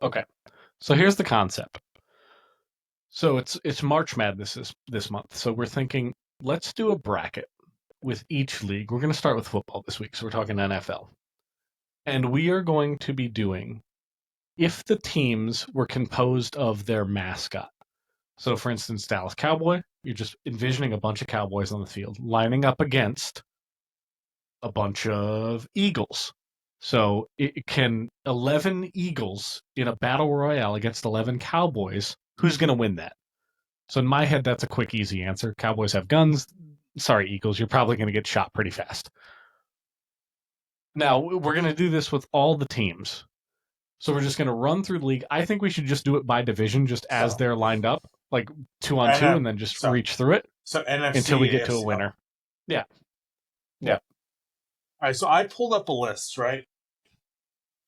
Okay. So here's the concept. So it's March Madness this month. So we're thinking let's do a bracket with each league. We're going to start with football this week. So we're talking NFL. And we are going to be doing if the teams were composed of their mascot. So for instance, Dallas Cowboy, you're just envisioning a bunch of cowboys on the field lining up against a bunch of eagles. So it can 11 eagles in a battle royale against 11 cowboys. Who's going to win that? So in my head, that's a quick, easy answer. Cowboys have guns. Sorry, Eagles, you're probably going to get shot pretty fast. Now, we're going to do this with all the teams. So we're just going to run through the league. I think we should just do it by division, just as So they're lined up, like 2-on-2, and and then just so reach through it so NFC, until we get to a AFC. winner. Yeah. Yeah. All right. So I pulled up a list, right?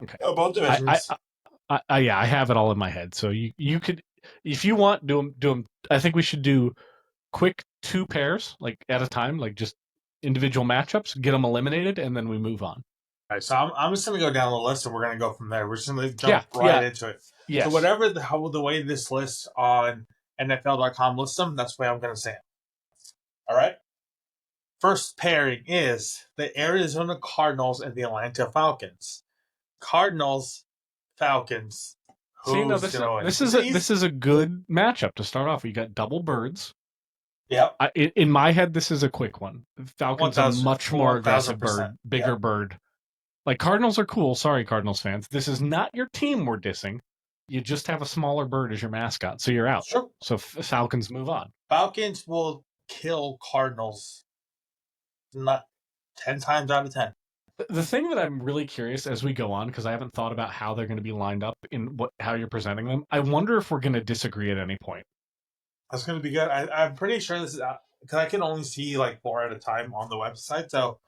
Okay. About divisions. Yeah, I have it all in my head. So you could, if you want, do them. I think we should do quick 2 pairs, like at a time, like just individual matchups, get them eliminated, and then we move on. All right, so I'm just gonna go down the list, and we're gonna go from there. We're just gonna jump into it. Yes. So whatever the way this list on NFL.com lists them, that's the way I'm gonna say it. All right. First pairing is the Arizona Cardinals and the Atlanta Falcons. Cardinals, Falcons. See, no, Who's gonna win? this is a good matchup to start off. You got double birds. Yep. In my head, this is a quick one. Falcons are much more aggressive bird, bigger bird. Like Cardinals are cool. Sorry, Cardinals fans. This is not your team we're dissing. You just have a smaller bird as your mascot, so you're out. Sure. So Falcons move on. Falcons will kill Cardinals. Not 10 times out of 10. The thing that I'm really curious as we go on, because I haven't thought about how they're going to be lined up in how you're presenting them. I wonder if we're going to disagree at any point. That's going to be good. I'm pretty sure this is because I can only see like 4 at a time on the website, so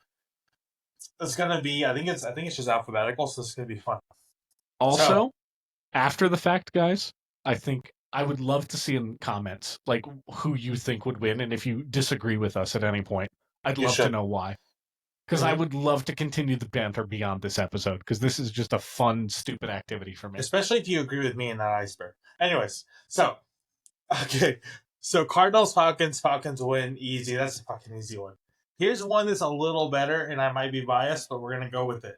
it's going to be. I think it's just alphabetical, so it's going to be fun. Also, after the fact, guys, I think I would love to see in comments like who you think would win, and if you disagree with us at any point, I'd love to know why. Because I would love to continue the banter beyond this episode, because this is just a fun, stupid activity for me. Especially if you agree with me in that iceberg. Anyways, so Cardinals, Falcons win easy. That's a fucking easy one. Here's one that's a little better, and I might be biased, but we're gonna go with it.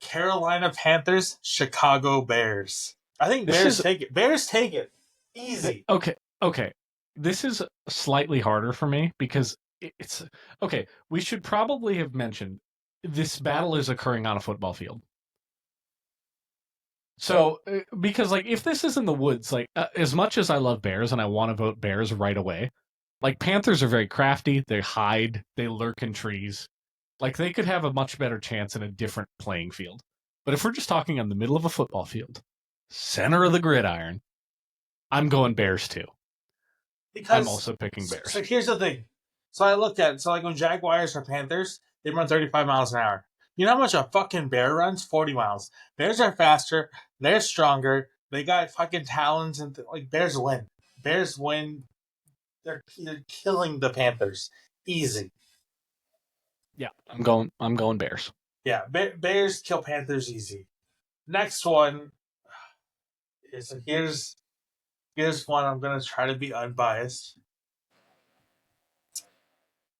Carolina Panthers, Chicago Bears. I think Bears take it. Bears take it. Easy. Okay. This is slightly harder for me because it's okay. We should probably have mentioned this battle is occurring on a football field. So, because like if this is in the woods, like as much as I love Bears and I want to vote Bears right away, like Panthers are very crafty. They hide, they lurk in trees. Like they could have a much better chance in a different playing field. But if we're just talking in the middle of a football field, center of the gridiron, I'm going Bears too. Because I'm also picking Bears. So here's the thing. So I looked at it. So like when Jaguars or Panthers, they run 35 miles an hour. You know how much a fucking bear runs? 40 miles. Bears are faster. They're stronger. They got fucking talons and like Bears win. Bears win. They're killing the Panthers. Easy. Yeah, I'm going Bears. Yeah, Bears kill Panthers easy. Next one is here's one I'm gonna try to be unbiased.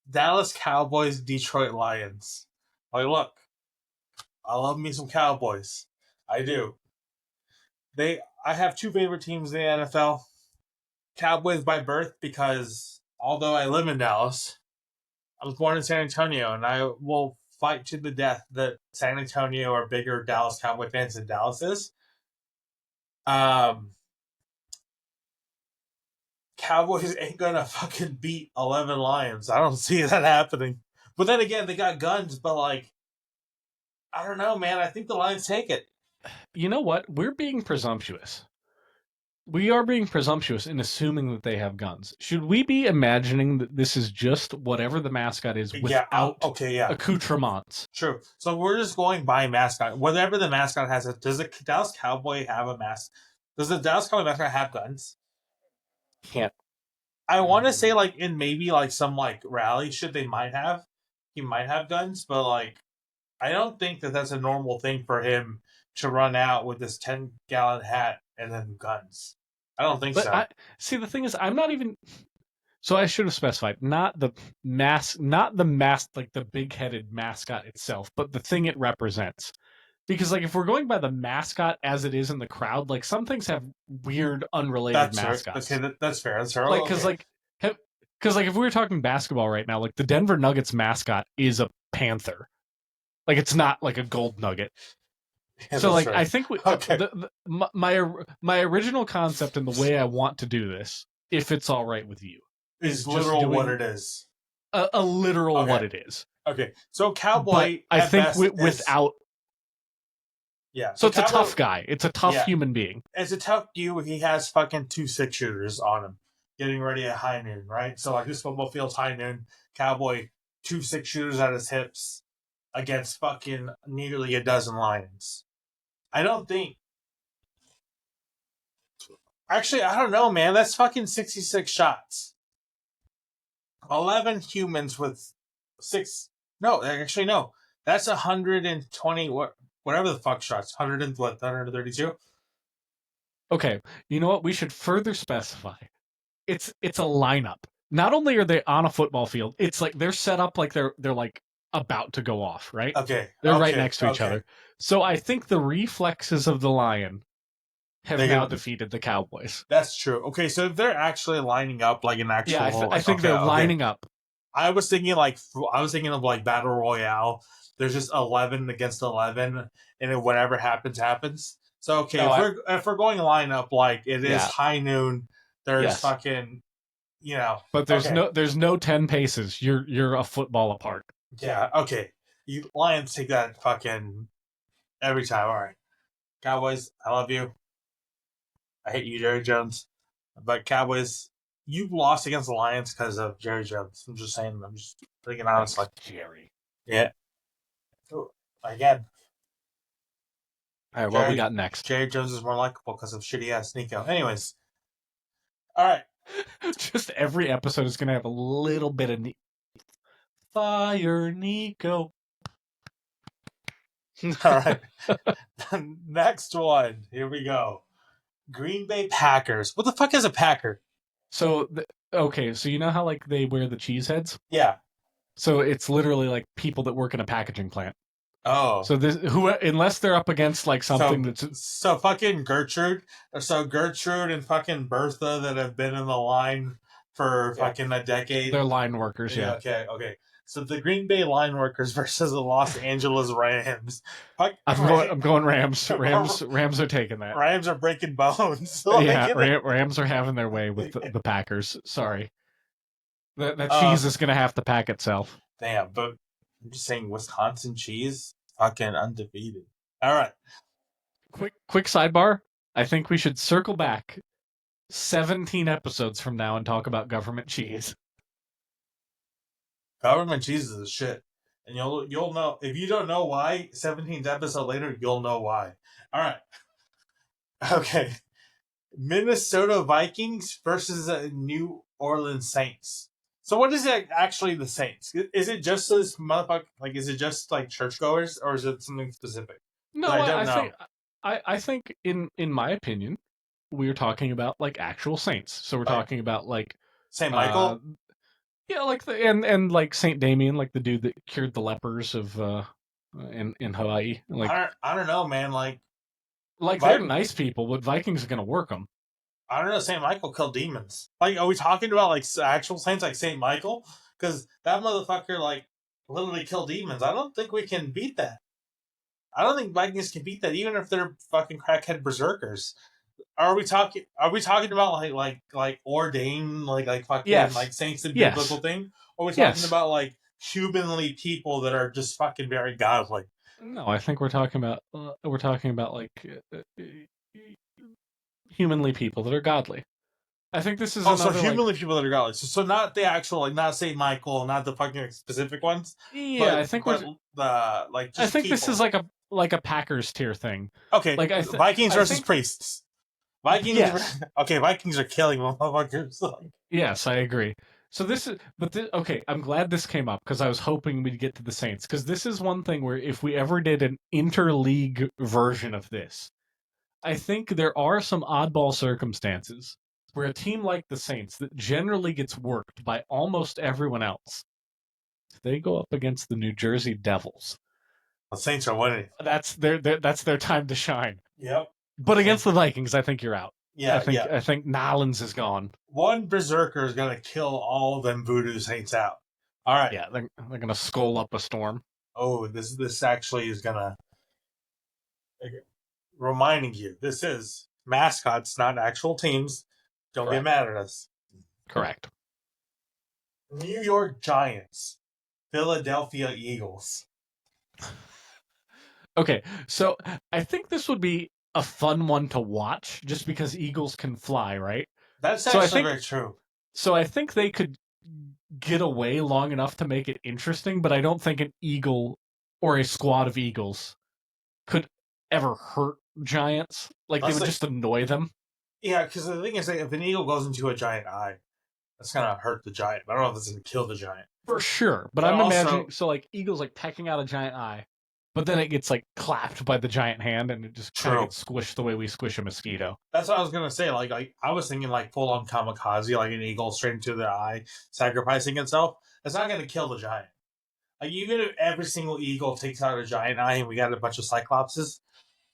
Dallas Cowboys, Detroit Lions. Like, look, I love me some Cowboys. I do. I have 2 favorite teams in the NFL. Cowboys by birth because although I live in Dallas, I was born in San Antonio, and I will fight to the death that San Antonio are bigger Dallas Cowboy fans than Dallas is. Cowboys ain't gonna fucking beat 11 Lions. I don't see that happening. But then again, they got guns, but like, I don't know, man. I think the Lions take it. You know what? We're being presumptuous. We are being presumptuous in assuming that they have guns. Should we be imagining that this is just whatever the mascot is without accoutrements? True. So we're just going by mascot. Whatever the mascot has, does the Dallas Cowboy have a mask? Does the Dallas Cowboy mascot have guns? Can't. I want to say like in maybe like some like rally shit they might have. He might have guns, but like I don't think that that's a normal thing for him to run out with this 10-gallon hat and then guns. I don't think so. See, the thing is, I'm not even. So I should have specified not the mask, like the big-headed mascot itself, but the thing it represents. Because like if we're going by the mascot as it is in the crowd, like some things have weird unrelated mascots. Okay, that's fair. That's fair. Like because like if we were talking basketball right now, like the Denver Nuggets mascot is a panther. Like it's not like a gold nugget. Yeah, so like right. I think my original concept and the way I want to do this, if it's all right with you, is literal what it is. A literal what it is. Okay, so Cowboy. But I think without. Yeah. So it's Cowboy, a tough guy. It's a tough human being. It's a tough dude. He has fucking 2 6-shooters on him, getting ready at high noon, right? So like this football field's high noon. Cowboy 2 6-shooters at his hips against fucking nearly a dozen Lions. I don't think. Actually, I don't know, man. That's fucking 66 shots. 11 humans with 6. No, actually, no. That's 120. Whatever the fuck shots. 132? Okay. You know what? We should further specify. It's a lineup. Not only are they on a football field, it's like they're set up like they're like about to go off, right? Okay. They're right next to each other. So I think the reflexes of the Lion have now defeated the Cowboys. That's true. Okay, so if they're actually lining up like an actual... Yeah, I think they're lining up. I was thinking of like Battle Royale. There's just 11 against 11, and then whatever happens, happens. So, okay, if we're going lineup like it is high noon, there's fucking, you know... But there's no 10 paces. You're a football apart. Yeah, okay. You Lions take that fucking every time. All right. Cowboys, I love you. I hate you, Jerry Jones. But Cowboys, you've lost against the Lions because of Jerry Jones. I'm just saying. I'm just thinking honestly. Jerry. Yeah. Again. All right, what we got next? Jerry Jones is more likable because of shitty-ass Nico. Anyways. All right. Just every episode is going to have a little bit of Fire Nico. All right. Next one. Here we go. Green Bay Packers. What the fuck is a Packer? So, so you know how like they wear the cheese heads? Yeah. So it's literally like people that work in a packaging plant. Oh. So unless they're up against like something so fucking Gertrude and fucking Bertha that have been in the line for fucking a decade. They're line workers, yeah. Okay. So the Green Bay line workers versus the Los Angeles Rams. I'm going Rams. Rams are taking that. Rams are breaking bones. Rams are having their way with the Packers. Sorry. That cheese is going to have to pack itself. Damn, but I'm just saying Wisconsin cheese, fucking undefeated. All right. Quick sidebar. I think we should circle back 17 episodes from now and talk about government cheese. Government cheese is a shit. And you'll know. If you don't know why, 17th episode later, you'll know why. All right. Okay. Minnesota Vikings versus New Orleans Saints. So what is it actually the Saints? Is it just this motherfucker? Like, is it just like churchgoers, or is it something specific? No, I think in my opinion, we're talking about like actual saints. So we're talking about like Saint Michael. Yeah, like and like Saint Damien, like the dude that cured the lepers of in Hawaii. Like I don't know, man. Like they're nice people, but Vikings are gonna work them. I don't know. Saint Michael killed demons. Like, are we talking about like actual saints like Saint Michael? Because that motherfucker like literally killed demons. I don't think we can beat that. I don't think Vikings can beat that, even if they're fucking crackhead berserkers. Are we talking about like ordained like fucking like saints and biblical thing? Or are we talking about like humanly people that are just fucking very godly? No, I think we're talking about like humanly people that are godly. I think this is so humanly people that are godly. So not the actual like not Saint Michael, not the fucking specific ones. Yeah, I think just I think people. This is like a Packers tier thing. Okay, like Vikings versus priests. Vikings. Yes. Okay, Vikings are killing motherfuckers. Yes, I agree. So this is, okay. I'm glad this came up because I was hoping we'd get to the Saints because this is one thing where if we ever did an interleague version of this, I think there are some oddball circumstances where a team like the Saints that generally gets worked by almost everyone else, they go up against the New Jersey Devils. The Saints are winning. That's that's their time to shine. Yep. But against the Vikings, I think you're out. Yeah, I think Nolans is gone. One berserker is gonna kill all them voodoo Saints out. All right. Yeah, they're gonna skull up a storm. Oh, this actually is gonna reminding you. This is mascots, not actual teams. Don't Correct. get mad at us. Correct. New York Giants, Philadelphia Eagles. Okay, so I think this would be a fun one to watch just because Eagles can fly, right? That's So actually very true. So I think they could get away long enough to make it interesting, but I don't think an Eagle or a squad of Eagles could ever hurt Giants. Like, they would just annoy them. Yeah, because the thing is, if an Eagle goes into a giant eye, that's going to hurt the giant. But I don't know if it's going to kill the giant. For sure. But I'm imagining, so like, Eagles like pecking out a giant eye, but then it gets like clapped by the giant hand and it just kind of gets squished the way we squish a mosquito. That's what I was gonna say. Like I was thinking like full on kamikaze, like an eagle straight into the eye, sacrificing itself. That's not gonna kill the giant. Like even if every single eagle takes out a giant eye and we got a bunch of cyclopses,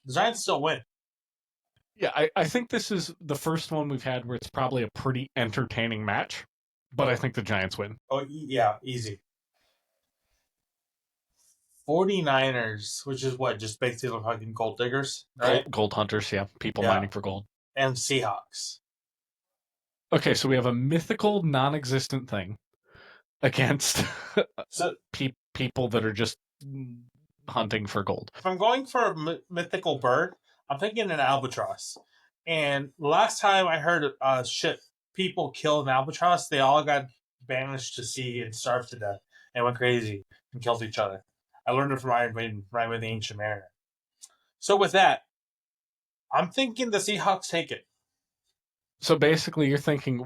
the Giants still win. Yeah, I think this is the first one we've had where it's probably a pretty entertaining match, but I think the Giants win. Oh yeah, easy. 49ers, which is what, just basically fucking gold diggers, right? Gold hunters, yeah. People mining for gold. And Seahawks. Okay, so we have a mythical, non-existent thing against people that are just hunting for gold. If I'm going for a mythical bird, I'm thinking an albatross. And last time I heard people kill an albatross, they all got banished to sea and starved to death and went crazy and killed each other. I learned it from Ryan the Ancient Mariner. So with that, I'm thinking the Seahawks take it. So basically, you're thinking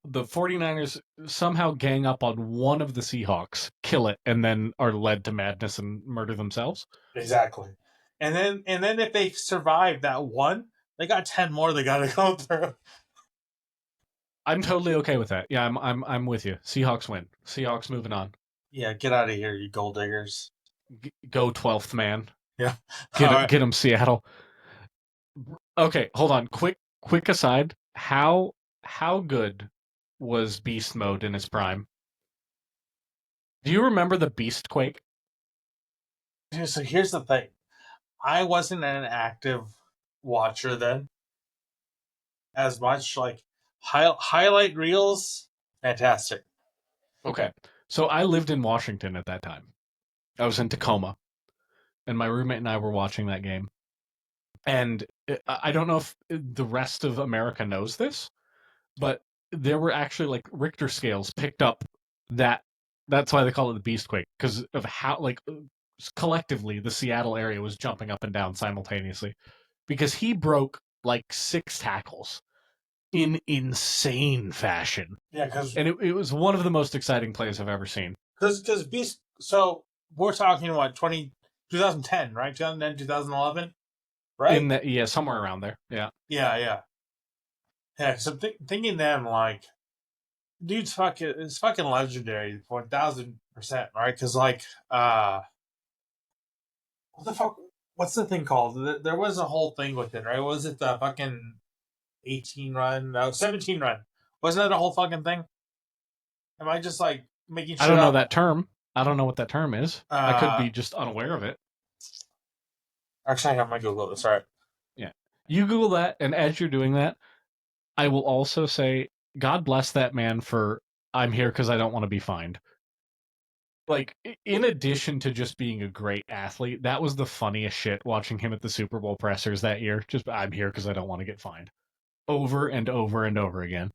the 49ers somehow gang up on one of the Seahawks, kill it, and then are led to madness and murder themselves? Exactly. And then if they survive that one, they got 10 more they gotta go through. I'm totally okay with that. Yeah, I'm with you. Seahawks win. Seahawks moving on. Yeah, get out of here, you gold diggers. Go 12th man. Yeah. Get him, Seattle. Okay, hold on. Quick aside. How good was Beast Mode in his prime? Do you remember the Beast Quake? So here's the thing. I wasn't an active watcher then. As much like highlight reels, fantastic. Okay. So I lived in Washington at that time. I was in Tacoma. And my roommate and I were watching that game. And I don't know if the rest of America knows this, but there were actually like Richter scales picked up that. That's why they call it the Beastquake, because of how like collectively the Seattle area was jumping up and down simultaneously, because he broke like 6 tackles in insane fashion. Yeah, and it was one of the most exciting plays I've ever seen. Because Beast. So we're talking what 2010, right? 2010, 2011, right? Yeah, somewhere around there. Yeah. Yeah. So thinking then like, dude's it's fucking legendary, 1000%, right? Because like, what the fuck? What's the thing called? There was a whole thing with it, right? Was it the fucking 18 run? No, 17 run. Wasn't that a whole fucking thing? Am I just like making shit I don't know up? that term. I don't know what that term is. I could be just unaware of it. Actually, I have my Google this. All right. Yeah. You Google that, and as you're doing that, I will also say, God bless that man for I'm here because I don't want to be fined. Like, in addition to just being a great athlete, that was the funniest shit watching him at the Super Bowl pressers that year. Just, I'm here because I don't want to get fined. Over and over and over again.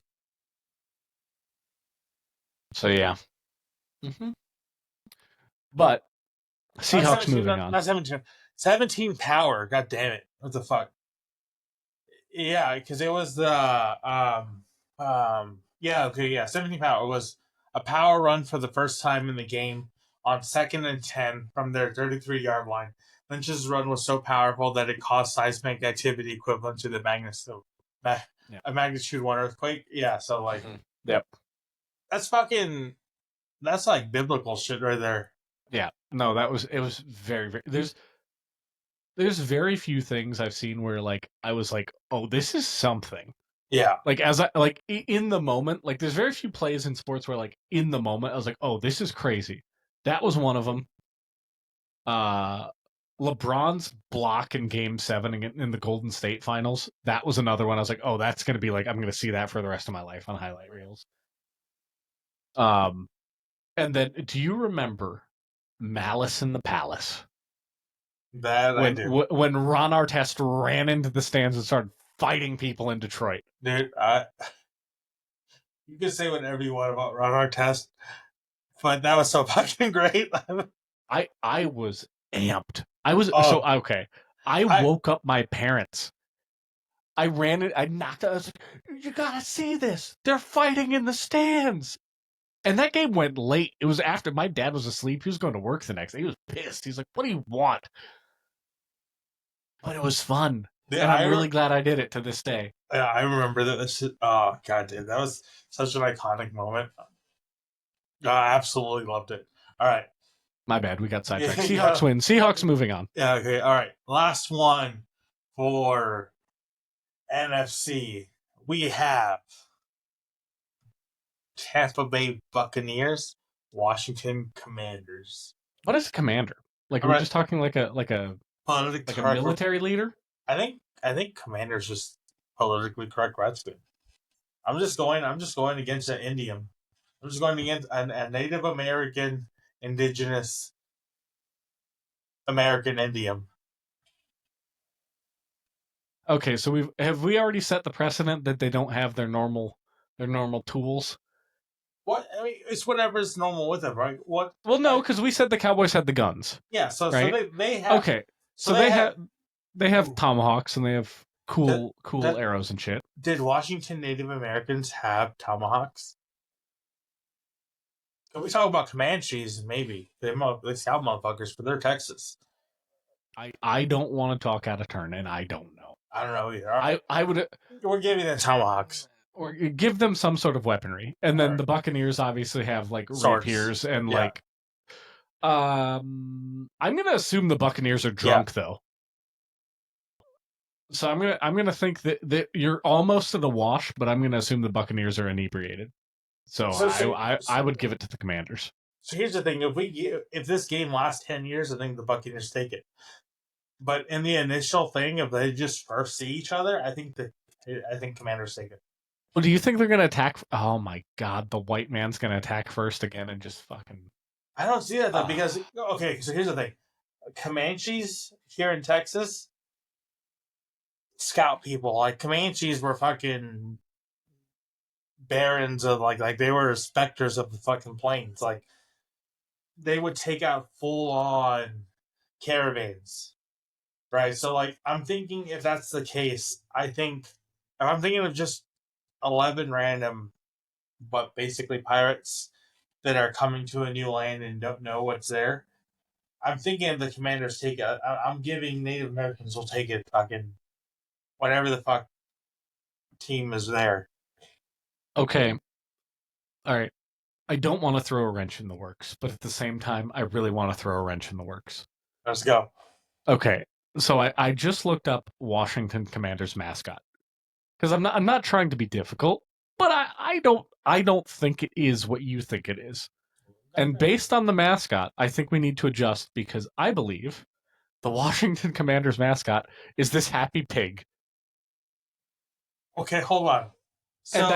So, yeah. Mm-hmm. But, Seahawks moving on. Not 17. 17 power. God damn it. What the fuck? Yeah, because it was the... 17 power was a power run for the first time in the game on 2nd and 10 from their 33-yard line. Lynch's run was so powerful that it caused seismic activity equivalent to the a magnitude 1 earthquake. Yeah, so like, Yep. that's like biblical shit right there. Yeah. No, it was very, very. There's very few things I've seen where like I was like, oh, this is something. Yeah. Like as I like in the moment, like there's very few plays in sports where like in the moment I was like, oh, this is crazy. That was one of them. LeBron's block in Game 7 in the Golden State Finals. That was another one. I was like, oh, that's gonna be like I'm gonna see that for the rest of my life on highlight reels. And then do you remember Malice in the Palace? That I do. When Ron Artest ran into the stands and started fighting people in Detroit. Dude, you can say whatever you want about Ron Artest, but that was so fucking great. I was amped. I was so okay. I woke up my parents. I ran it. I knocked out. I was like, you gotta see this. They're fighting in the stands. And that game went late. It was after my dad was asleep. He was going to work the next day. He was pissed. He's like, what do you want? But it was fun. Yeah, and I'm really glad I did it to this day. Yeah, I remember that. This shit, oh, God, dude. That was such an iconic moment. I absolutely loved it. All right. My bad. We got sidetracked. Seahawks win. Seahawks moving on. Yeah, okay. All right. Last one for NFC. We have Tampa Bay Buccaneers, Washington Commanders. What is a commander? Like, are we just talking like a military leader? I think commander's just politically correct Redskin. I'm just going against an Indian. I'm just going against a Native American, indigenous American Indian. Okay, so have we already set the precedent that they don't have their normal tools? What I mean, it's whatever's normal with them, right? What? Well, no, because we said the Cowboys had the guns. Yeah, so right? so they have. Okay, so they have tomahawks and they have cool arrows and shit. Did Washington Native Americans have tomahawks? Can we talk about Comanches? Maybe they scout motherfuckers, but they're Texas. I don't want to talk out of turn, and I don't know. I don't know either. I would. We're giving them tomahawks, or give them some sort of weaponry, and then the Buccaneers obviously have like rapiers and like. I'm gonna assume the Buccaneers are drunk though. So I'm gonna think that you're almost at a wash, but I'm gonna assume the Buccaneers are inebriated. So I would give it to the Commanders. So here's the thing: if this game lasts 10 years, I think the Buccaneers take it. But in the initial thing, if they just first see each other, I think Commanders take it. Well, do you think they're gonna attack? Oh my God, the white man's gonna attack first again and just fucking. I don't see that though because okay. So here's the thing: Comanches here in Texas scout people. Like Comanches were fucking barons of like they were specters of the fucking plains. Like they would take out full on caravans, right? So like I'm thinking if that's the case, I'm thinking of just 11 random, but basically pirates that are coming to a new land and don't know what's there. I'm thinking the Commanders take it. I'm giving Native Americans will take it fucking whatever the fuck team is there. Okay. All right. I don't want to throw a wrench in the works, but at the same time, I really want to throw a wrench in the works. Let's go. Okay. So I just looked up Washington Commanders mascot because I'm not trying to be difficult, but I don't think it is what you think it is. And based on the mascot, I think we need to adjust because I believe the Washington Commanders mascot is this happy pig. Okay, hold on. So, and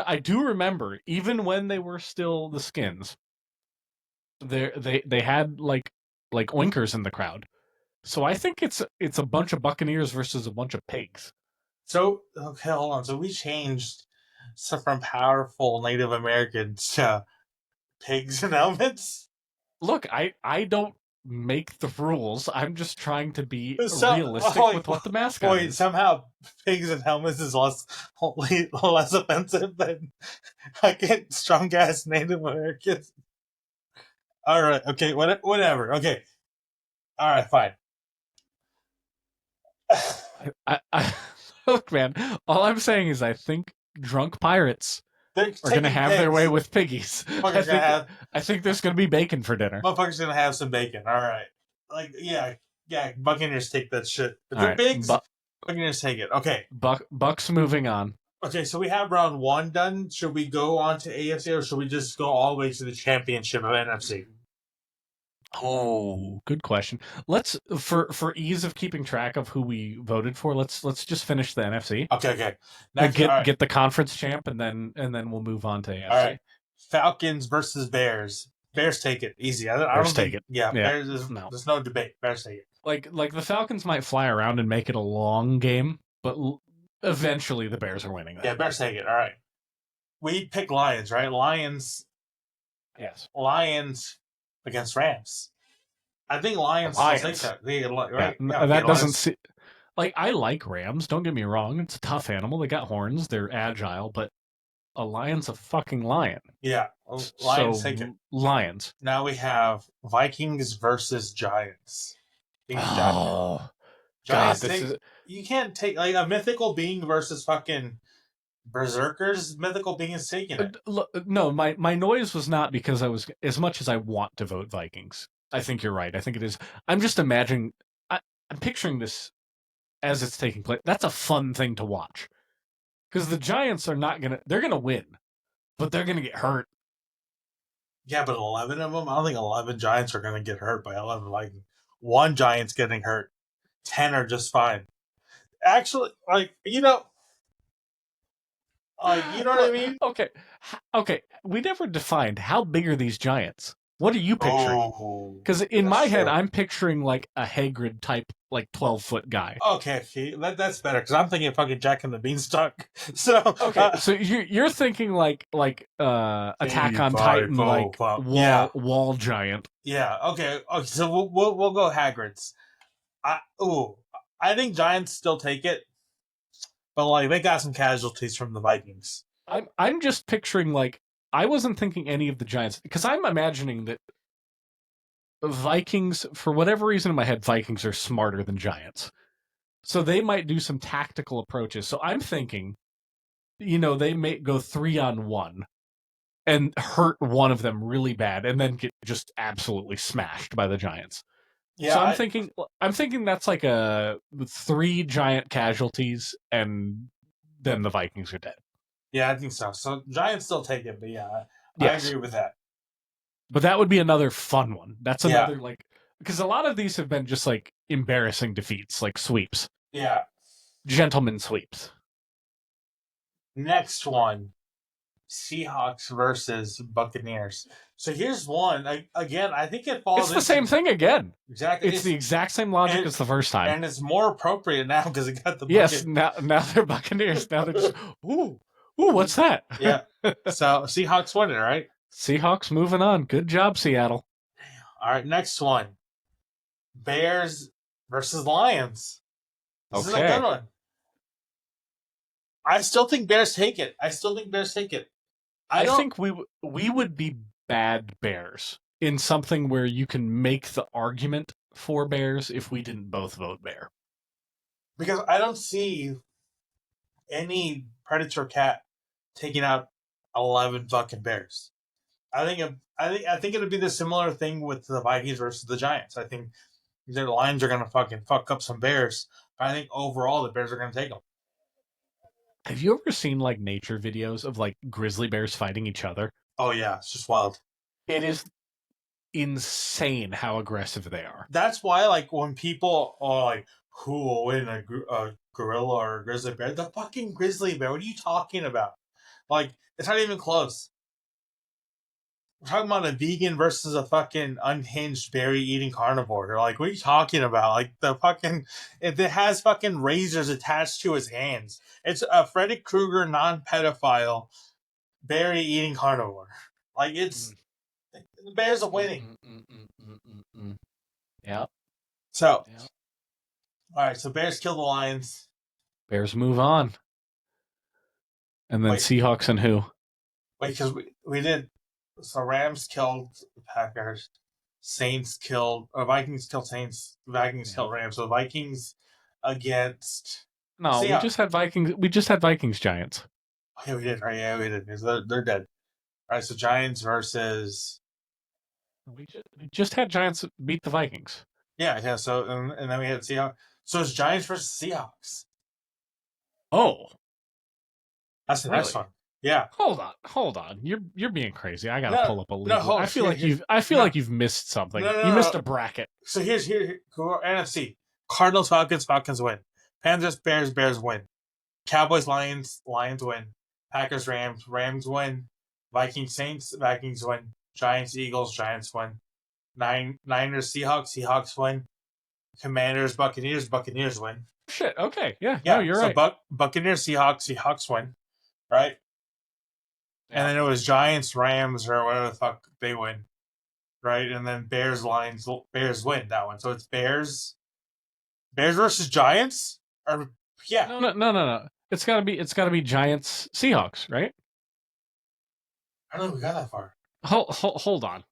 I do remember even when they were still the Skins, they had like oinkers in the crowd. So I think it's a bunch of Buccaneers versus a bunch of pigs. So okay, hold on. So we changed from powerful Native Americans to pigs and helmets. Look, I don't make the rules. I'm just trying to be So, realistic with what the mascot is. Somehow pigs and helmets is less offensive than fucking strong ass Native Americans. All right, okay, whatever. Okay, all right, fine. Look, man, all I'm saying is I think drunk pirates They're are going to taking have their way pigs. with piggies. Motherfuckers I think there's going to be bacon for dinner. Motherfuckers gonna have some bacon. All right, like yeah. Buccaneers take that shit. If All they're right, pigs, Buccaneers take it. Okay. Bucks moving on. Okay, so we have round one done. Should we go on to AFC or should we just go all the way to the championship of NFC? Oh, good question. Let's for ease of keeping track of who we voted for. Let's just finish the NFC. Okay. Next, get the conference champ, and then we'll move on to AFC. All right, Falcons versus Bears. Bears take it easy. I don't take it. Yeah, Bears. There's no debate. Bears take it. Like the Falcons might fly around and make it a long game, but eventually the Bears are winning that. Yeah, Bears take it. All right. We pick Lions, right? Lions. Yes. Lions against Rams. I think Lions still take that. Right? Yeah, that doesn't see. Like, I like Rams. Don't get me wrong. It's a tough animal. They got horns. They're agile, but a lion's a fucking lion. Yeah, Lions take it. Lions. Now we have Vikings versus Giants. Oh, Giants you can't take like a mythical being versus fucking berserkers. Mythical being is taking it. No, my noise was not because I was as much as I want to vote Vikings. I think you're right. I think it is. I'm just imagining. I'm picturing this as it's taking place. That's a fun thing to watch because the Giants are not gonna. They're gonna win, but they're gonna get hurt. Yeah, but 11 of them. I don't think 11 Giants are gonna get hurt by 11 Vikings. One Giant's getting hurt. 10 are just fine. Actually, like you know what I mean? Okay. We never defined how big are these Giants. What are you picturing? Because in my head, I'm picturing like a Hagrid type, like 12-foot guy. Okay, that's better because I'm thinking fucking Jack and the Beanstalk. So so you're thinking like Attack on Titan, like wall giant. Yeah. Okay. So we'll go Hagrid's. I think Giants still take it, but like they got some casualties from the Vikings. I'm just picturing like. I wasn't thinking any of the Giants because I'm imagining that Vikings, for whatever reason in my head, Vikings are smarter than Giants. So they might do some tactical approaches. So I'm thinking, they may go 3-on-1 and hurt one of them really bad and then get just absolutely smashed by the Giants. Yeah, so I'm thinking that's like a 3 giant casualties and then the Vikings are dead. Yeah, I think so. So Giants still take it, but yeah, I agree with that. But that would be another fun one. That's another because a lot of these have been just like embarrassing defeats, like sweeps. Yeah. Gentlemen sweeps. Next one. Seahawks versus Buccaneers. So here's one. Again, I think it falls. It's the same thing again. Exactly. It's the exact same logic as the first time. And it's more appropriate now because it got the Yes, now they're Buccaneers. Now they're just, ooh, what's that? Yeah. So Seahawks win it, right? Seahawks moving on. Good job, Seattle. All right, next one. Bears versus Lions. This is a good one. I still think Bears take it. I think we would be bad Bears in something where you can make the argument for Bears if we didn't both vote Bear. Because I don't see any Predator cat taking out 11 fucking Bears. I think it would be the similar thing with the Vikings versus the Giants. I think their Lions are gonna fucking fuck up some Bears. But I think overall the Bears are gonna take them. Have you ever seen like nature videos of like grizzly bears fighting each other? Oh yeah, it's just wild. It is insane how aggressive they are. That's why, like, when people are like, "Who will win, a gorilla or a grizzly bear?" The fucking grizzly bear. What are you talking about? Like, it's not even close. We're talking about a vegan versus a fucking unhinged berry-eating carnivore. You're like, what are you talking about? Like, it has fucking razors attached to his hands. It's a Freddy Krueger non-pedophile berry-eating carnivore. Like, the Bears are winning. Yeah. So, Yeah. all right. So Bears kill the Lions. Bears move on. And then Wait. Seahawks and who? Wait, because we did. So Rams killed the Packers. Vikings killed Saints. Vikings killed Rams. So Vikings against No, we Seahawks. just had Vikings. We just had Vikings Giants. Oh, yeah, we did. Right? Yeah, we did. They're dead. All right. So Giants versus. We just had Giants beat the Vikings. Yeah. So and then we had Seahawks. So it's Giants versus Seahawks. Oh, That's the next really? one. Yeah. Hold on. You're being crazy. I gotta No, pull up a league. no, hold- I feel here- like here- you've missed something. No, You missed no. a bracket. So here's NFC. Cardinals, Falcons win. Panthers, Bears win. Cowboys, Lions win. Packers, Rams win. Vikings, Saints, Vikings win. Giants, Eagles, Giants win. Niners, Seahawks win. Commanders, Buccaneers win. Shit. Okay. Yeah. Yeah, No, you're so right. Buccaneers, Seahawks win. Right? Yeah. And then it was Giants, Rams, or whatever the fuck they win. Right? And then Bears, Lions, Bears win that one. So it's Bears versus Giants? Or yeah. No. It's gotta be Giants Seahawks, right? I don't know if we got that far. Hold on.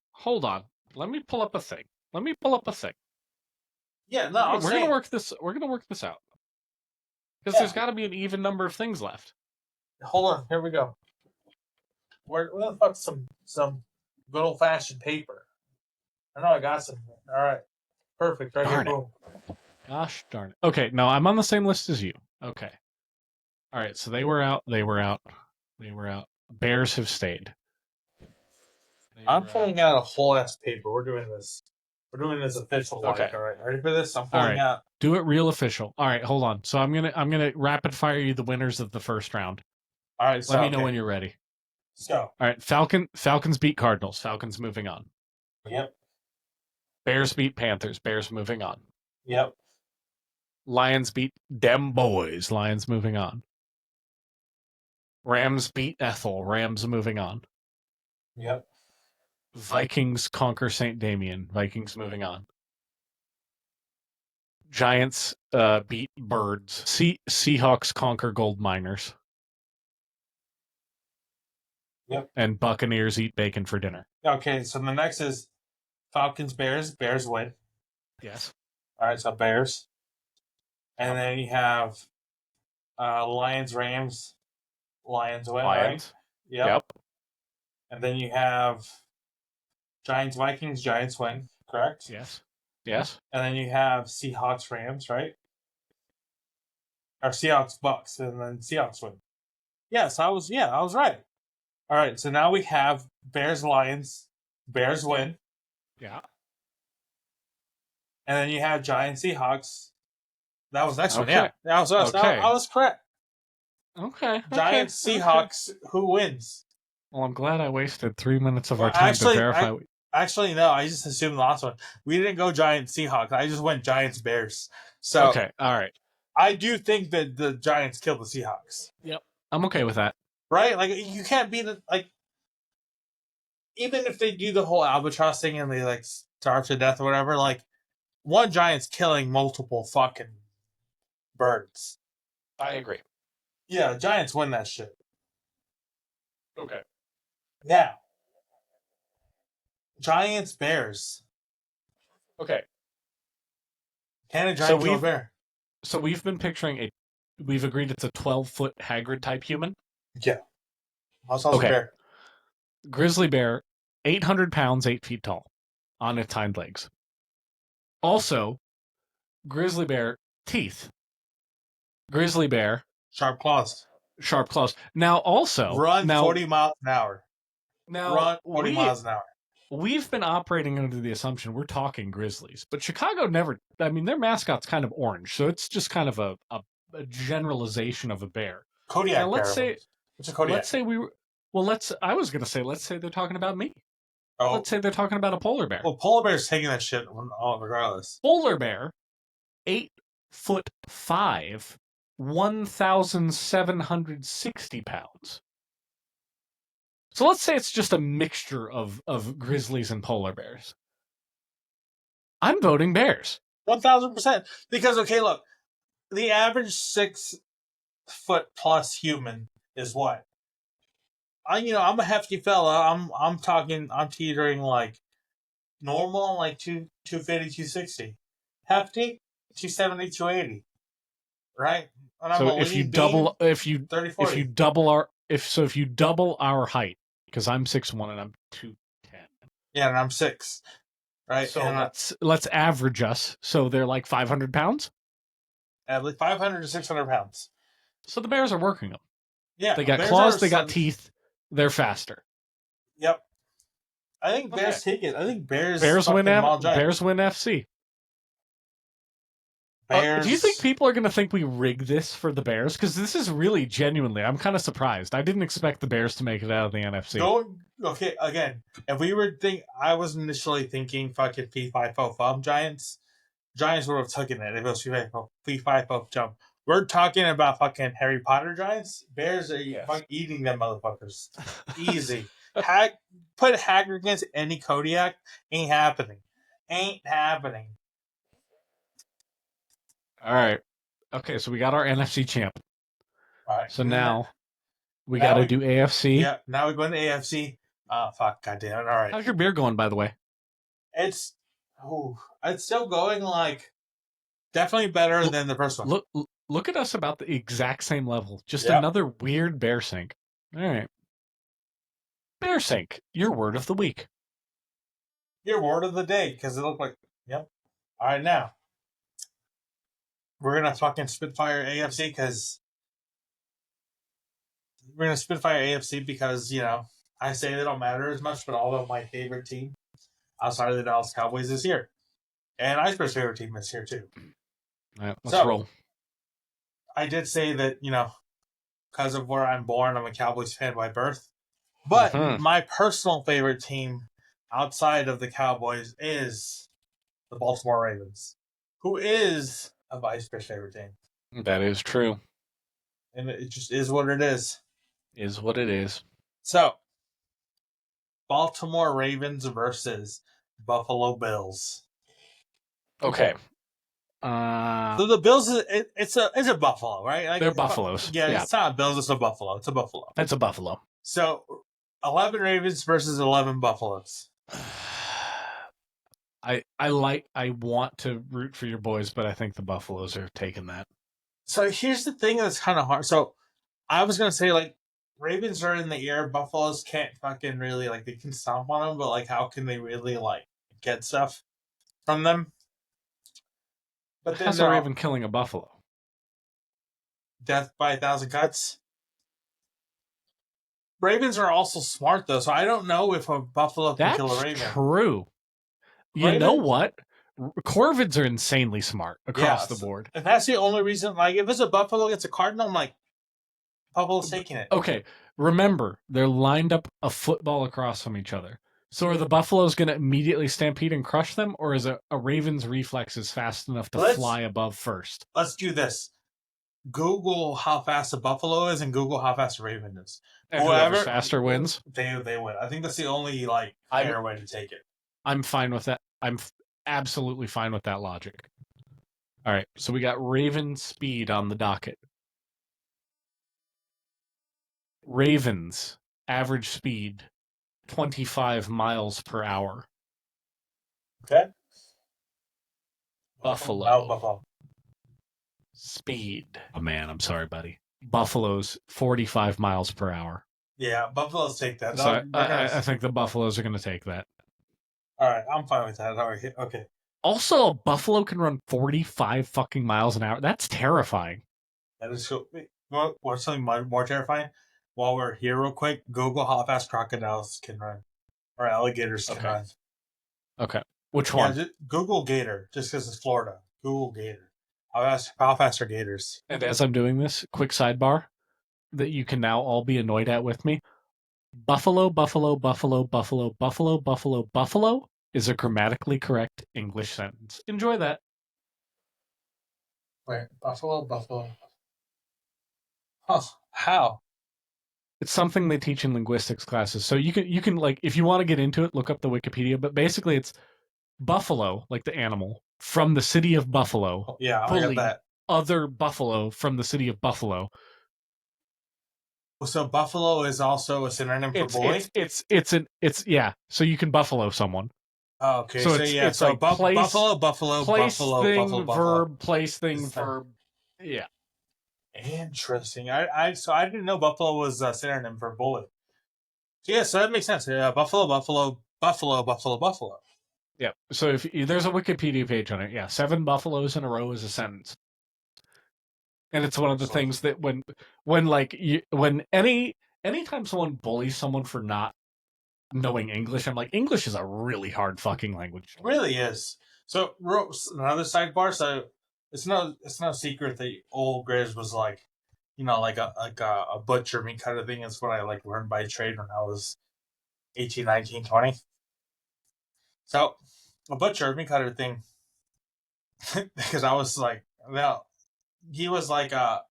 Let me pull up a thing. Yeah, no, We're gonna work this. We're gonna work this out because there's got to be an even number of things left. Hold on, here we go. Where the fuck some good old fashioned paper? I know I got some. All right, perfect. Right Darn here, it. boom. Gosh darn it. Okay, no, I'm on the same list as you. Okay. All right, so they were out. Bears have stayed. I'm pulling out a whole ass paper. We're doing this official. Okay. All right, ready for this? I'm pulling out. Do it real official. All right, hold on. So I'm gonna rapid fire you the winners of the first round. All right, Let me know when you're ready. Let's go. All right, Falcons beat Cardinals. Falcons moving on. Yep. Bears beat Panthers. Bears moving on. Yep. Lions beat dem boys. Lions moving on. Rams beat Ethel. Rams moving on. Yep. Vikings conquer St. Damien. Vikings moving on. Giants beat Birds. Seahawks conquer Gold Miners. Yep. And Buccaneers eat bacon for dinner. Okay, so the next is Falcons, Bears. Bears win. Yes. All right, so Bears. And then you have Lions, Rams. Lions win, Lions. Right? Yep. And then you have Giants, Vikings. Giants win, correct? Yes. And then you have Seahawks, Rams, right? Or Seahawks, Bucks, and then Seahawks win. Yes, I was right. All right, so now we have Bears, Lions. Bears win. Yeah. And then you have Giants, Seahawks. That was the next one. Okay. Yeah, that was us. Okay. I was correct. Okay. Giants, Seahawks. Who wins? Well, I'm glad I wasted 3 minutes of our time to verify. Actually, no. I just assumed the last one. We didn't go Giants, Seahawks. I just went Giants, Bears. So Okay. All right. I do think that the Giants killed the Seahawks. Yep. I'm okay with that. Right? Like you can't be even if they do the whole albatross thing and they starve to death or whatever. Like one Giant's killing multiple fucking birds. I agree. Yeah, the Giants win that shit. Okay. Now, Giants, Bears. Okay. Can a Giant kill a bear? So we've been picturing we've agreed it's a 12-foot Hagrid type human. Yeah. How tall is a bear? Grizzly bear, 800 pounds, 8 feet tall, on its hind legs. Also, grizzly bear teeth. Grizzly bear, sharp claws. Now also run 40 miles an hour. Run 40 miles an hour. We've been operating under the assumption we're talking grizzlies, but Chicago never. I mean, their mascot's kind of orange, so it's just kind of a generalization of a bear. Kodiak now, let's bear. say, what's a Kodiak? Let's say we were. Well, I was going to say, let's say they're talking about me. Oh. Let's say they're talking about a polar bear. Well, polar bear's taking that shit regardless. Polar bear, 8'5", 1,760 pounds. So let's say it's just a mixture of grizzlies and polar bears. I'm voting Bears. 1,000%. Because, okay, look, the average 6-foot plus human is what? I'm a hefty fella. I'm teetering like normal, like 250, 260. Hefty, 270, 280. Right? And I'm So a lean bean, 30, if you 40. double our height, because I'm 6'1" and I'm 210. Yeah, and I'm 6. Right? So And let's average us. So they're like 500 pounds. at least 500 to 600 pounds. So the Bears are working them. Yeah. They got Bears claws. are They got teeth. They're faster. Yep. I think Bears take it. I think Bears win. Maul Bears win FC. Bears. Do you think people are going to think we rig this for the Bears? Because this is really genuinely, I'm kind of surprised. I didn't expect the Bears to make it out of the NFC. Okay, again, if we were I was initially thinking fucking P5 Giants. Giants would have taken it if it was P5 jump. We're talking about fucking Harry Potter Giants. Bears are eating them motherfuckers. Easy. Put Hagrid against any Kodiak. Ain't happening. All right. Okay, so we got our NFC champ. All right. So now we got to do AFC. Yeah, now we're going to AFC. Fuck, goddamn it. All right. How's your beer going, by the way? It's still going like definitely better than the first one. Look at us about the exact same level. Just another weird bear sink. All right. Bear sink, your word of the week. Your word of the day, because it looked like, yep. All right, now. We're going to fucking Spitfire AFC because I say they don't matter as much, but although my favorite team outside of the Dallas Cowboys is here. And Iceberg's favorite team is here too. All right, let's roll. I did say that, because of where I'm born, I'm a Cowboys fan by birth. But my personal favorite team outside of the Cowboys is the Baltimore Ravens, who is a Iceberg's favorite team. That is true. And it just is what it is. Is what it is. So, Baltimore Ravens versus Buffalo Bills. Okay. So the Bills it's a Buffalo, right? They're Buffaloes. Yeah, it's not Bills, it's a Buffalo. It's a Buffalo. It's a Buffalo. So 11 Ravens versus 11 Buffaloes. I want to root for your boys, but I think the Buffaloes are taking that. So here's the thing that's kind of hard. So I was gonna say like Ravens are in the air, Buffaloes can't fucking really they can stomp on them, but how can they really get stuff from them? But then how's a Raven killing a buffalo? Death by 1,000 cuts. Ravens are also smart though, so I don't know if a buffalo can kill a raven. That's true. You know what? Corvids are insanely smart across the board. And that's the only reason, if it's a buffalo against a cardinal, I'm Buffalo's taking it. Okay, remember, they're lined up a football across from each other. So are the Buffaloes going to immediately stampede and crush them, or is a Raven's reflexes fast enough to fly above first? Let's do this. Google how fast a buffalo is and Google how fast a raven is. And whoever's faster wins? They win. I think that's the only fair way to take it. I'm fine with that. I'm absolutely fine with that logic. All right, so we got Raven speed on the docket. Ravens average speed 25 miles per hour. Okay. Buffalo. Speed. Oh, man, I'm sorry, buddy. Buffalo's 45 miles per hour. Yeah, Buffaloes take that. So I think the Buffaloes are going to take that. All right, I'm fine with that. All right, okay. Also, a buffalo can run 45 fucking miles an hour. That's terrifying. That is so. What's something more terrifying? While we're here, real quick, Google how fast crocodiles can run, or alligators can run. Okay, which one? Just Google gator, just because it's Florida. Google gator. How fast are gators? And as I'm doing this, quick sidebar that you can now all be annoyed at with me. Buffalo, buffalo, buffalo, buffalo, buffalo, buffalo, buffalo is a grammatically correct English sentence. Enjoy that. Wait, buffalo. Huh? How? It's something they teach in linguistics classes. So you can if you want to get into it, look up the Wikipedia. But basically, it's buffalo, like the animal, from the city of Buffalo, Yeah, I got bully that. other buffalo from the city of Buffalo. So buffalo is also a synonym for bully. Yeah. So you can buffalo someone. Oh, okay, So so yeah, it's so like place buffalo, buffalo, place buffalo, buffalo, thing buffalo. verb place thing It's the- verb. Yeah. Interesting. I didn't know buffalo was a synonym for bully. So yeah, so that makes sense. Yeah, buffalo, buffalo, buffalo, buffalo, buffalo. Yeah. So if there's a Wikipedia page on it, yeah, 7 buffaloes in a row is a sentence. And it's one of the things that anytime someone bullies someone for not knowing English, I'm like, English is a really hard fucking language. It really is. So another sidebar. So it's no secret that old Grizz was like, like a butcher meat kind of thing. It's what I like learned by trade when I was 18, 19, 20. So a butcher meat cutter thing, because I was like, well, he was like a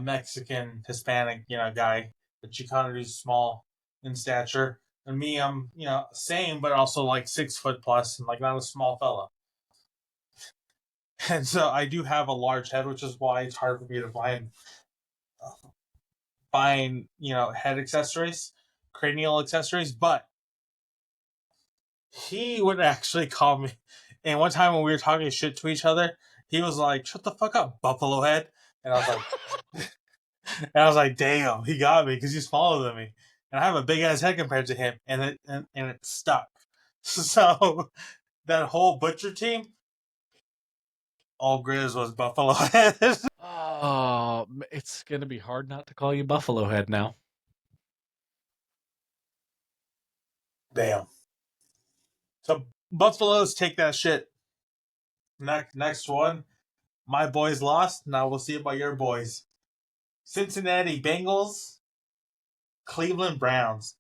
Mexican Hispanic guy, but you kind of do small in stature. And me, I'm same, but also like 6 foot plus and like not a small fella. And so I do have a large head, which is why it's hard for me to find head accessories, cranial accessories. But he would actually call me. And one time when we were talking shit to each other, he was like, "Shut the fuck up, buffalo head." And I was like, "Damn, he got me because he's smaller than me, and I have a big ass head compared to him, and it stuck." So that whole butcher team, all Grizz was buffalo head. Oh, it's gonna be hard not to call you Buffalo Head now. Damn. So Buffaloes take that shit. Next one, my boys lost. Now we'll see about your boys. Cincinnati Bengals, Cleveland Browns.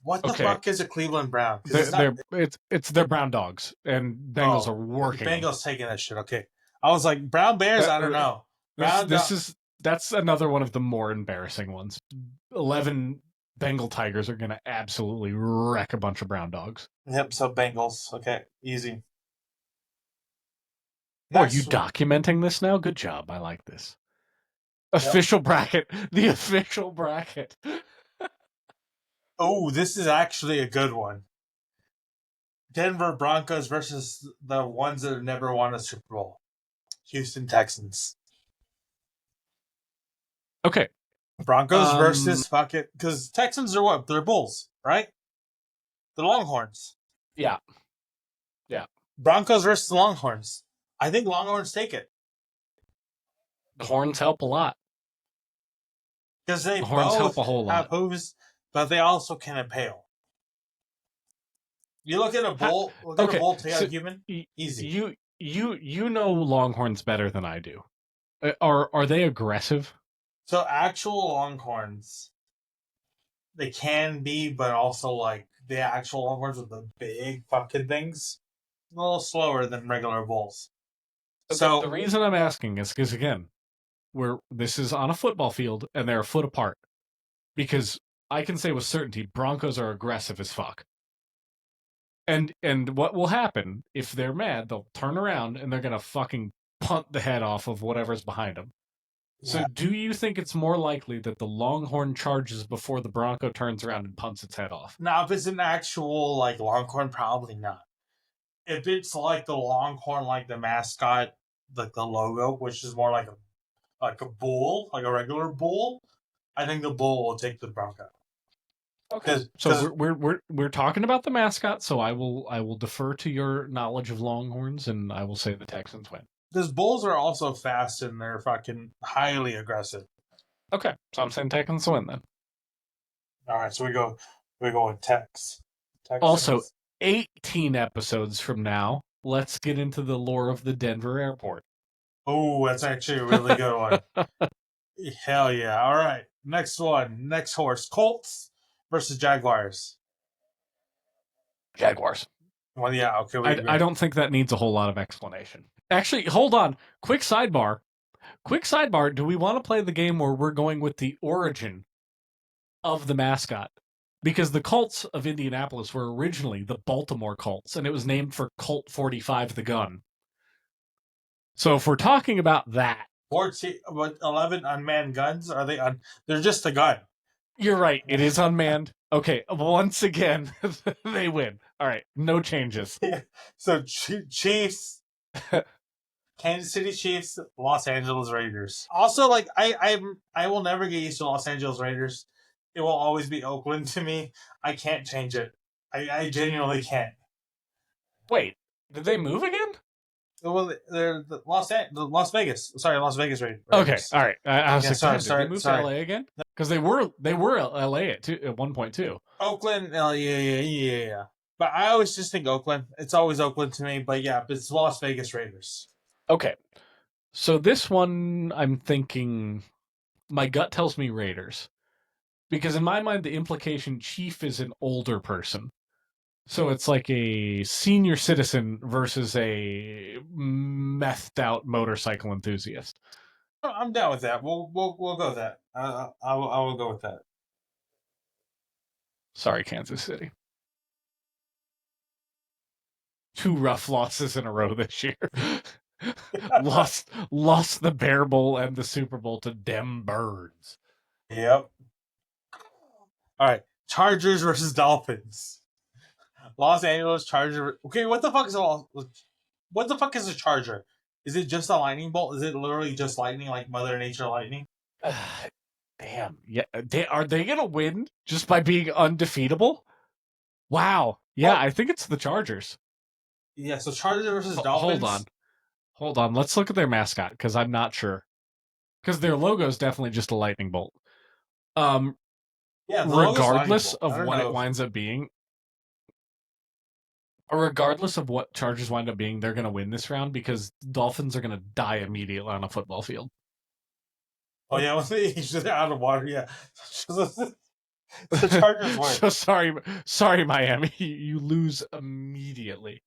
What the Okay, fuck is a Cleveland Brown? Because it's not. it's they're brown dogs, and Bengals Oh, are working. Bengals taking that shit. Okay, I was like Brown Bears. I don't know. That's another one of the more embarrassing ones. 11 Bengal Tigers are gonna absolutely wreck a bunch of brown dogs. Yep. So Bengals. Okay, easy. Oh, are you documenting this now? Good job. I like this. Official bracket. The official bracket. Oh, this is actually a good one. Denver Broncos versus the ones that have never won a Super Bowl. Houston Texans. Okay. Broncos versus fuck it. Because Texans are what? They're Bulls, right? The Longhorns. Yeah. Yeah. Broncos versus the Longhorns. I think Longhorns take it. The horns help a lot. Because they horns both help a whole have lot. hooves, but they also can impale. You look at a bull, a bull-tailed human, easy. You know Longhorns better than I do. Are they aggressive? So actual Longhorns, they can be, but also like the actual Longhorns with the big fucking things, a little slower than regular bulls. So the reason I'm asking is because again, this is on a football field and they're a foot apart. Because I can say with certainty, Broncos are aggressive as fuck. And what will happen if they're mad? They'll turn around and they're gonna fucking punt the head off of whatever's behind them. Yeah. So, do you think it's more likely that the Longhorn charges before the Bronco turns around and punts its head off? Now, if it's an actual like Longhorn, probably not. If it's like the Longhorn, like the mascot, like the logo, which is more like a bull, like a regular bull, I think the bull will take the Bronco. Okay. So we're talking about the mascot. So I will defer to your knowledge of Longhorns, and I will say the Texans win. Because bulls are also fast and they're fucking highly aggressive. Okay, so I'm saying Texans win then. All right, so we go with Texans. Also, 18 episodes from now, let's get into the lore of the Denver airport. Oh, that's actually a really good one. Hell yeah! All right, next one, next horse, Colts versus Jaguars. Jaguars. Well, yeah, okay. I don't think that needs a whole lot of explanation. Actually, hold on. Quick sidebar. Do we want to play the game where we're going with the origin of the mascot? because the Colts of Indianapolis were originally the Baltimore Colts, and it was named for Colt 45, the gun. So if we're talking about that, 11 unmanned guns. Are they on? They're just a gun. you're right. It is unmanned. Okay, once again, they win. All right, no changes. So Chiefs, Kansas City Chiefs, Los Angeles Raiders. Also, like I will never get used to Los Angeles Raiders. It will always be Oakland to me. I can't change it. I genuinely can't. Wait, did they move again? Well, they're the Las Vegas. Sorry, Las Vegas Raiders. Okay, all right. I was Yeah, like, sorry, did they move to LA again? Because they were LA at one point too. Oakland, yeah. But I always just think Oakland. It's always Oakland to me. But yeah, it's Las Vegas Raiders. Okay, so this one I'm thinking, my gut tells me Raiders, because in my mind the implication Chief is an older person. So it's like a senior citizen versus a methed out motorcycle enthusiast. I'm down with that. We'll go with that. I will go with that. Sorry, Kansas City. 2 rough losses in a row this year. lost the Bear Bowl and the Super Bowl to dem birds. Yep. All right, Chargers versus Dolphins. Los Angeles Chargers. Okay, what the fuck is a Charger? Is it just a lightning bolt? Is it literally just lightning, like Mother Nature lightning? Damn. Yeah. Are they gonna win just by being undefeatable? Wow. Yeah, I think it's the Chargers. Yeah. So Chargers versus Dolphins. Hold on. Let's look at their mascot because I'm not sure. Because their logo is definitely just a lightning bolt. Yeah. Regardless of what it winds up being, or regardless of what Chargers wind up being, they're gonna win this round because Dolphins are gonna die immediately on a football field. Oh yeah, well, he's just out of water. Yeah. The Chargers win. So sorry, Miami. You lose immediately.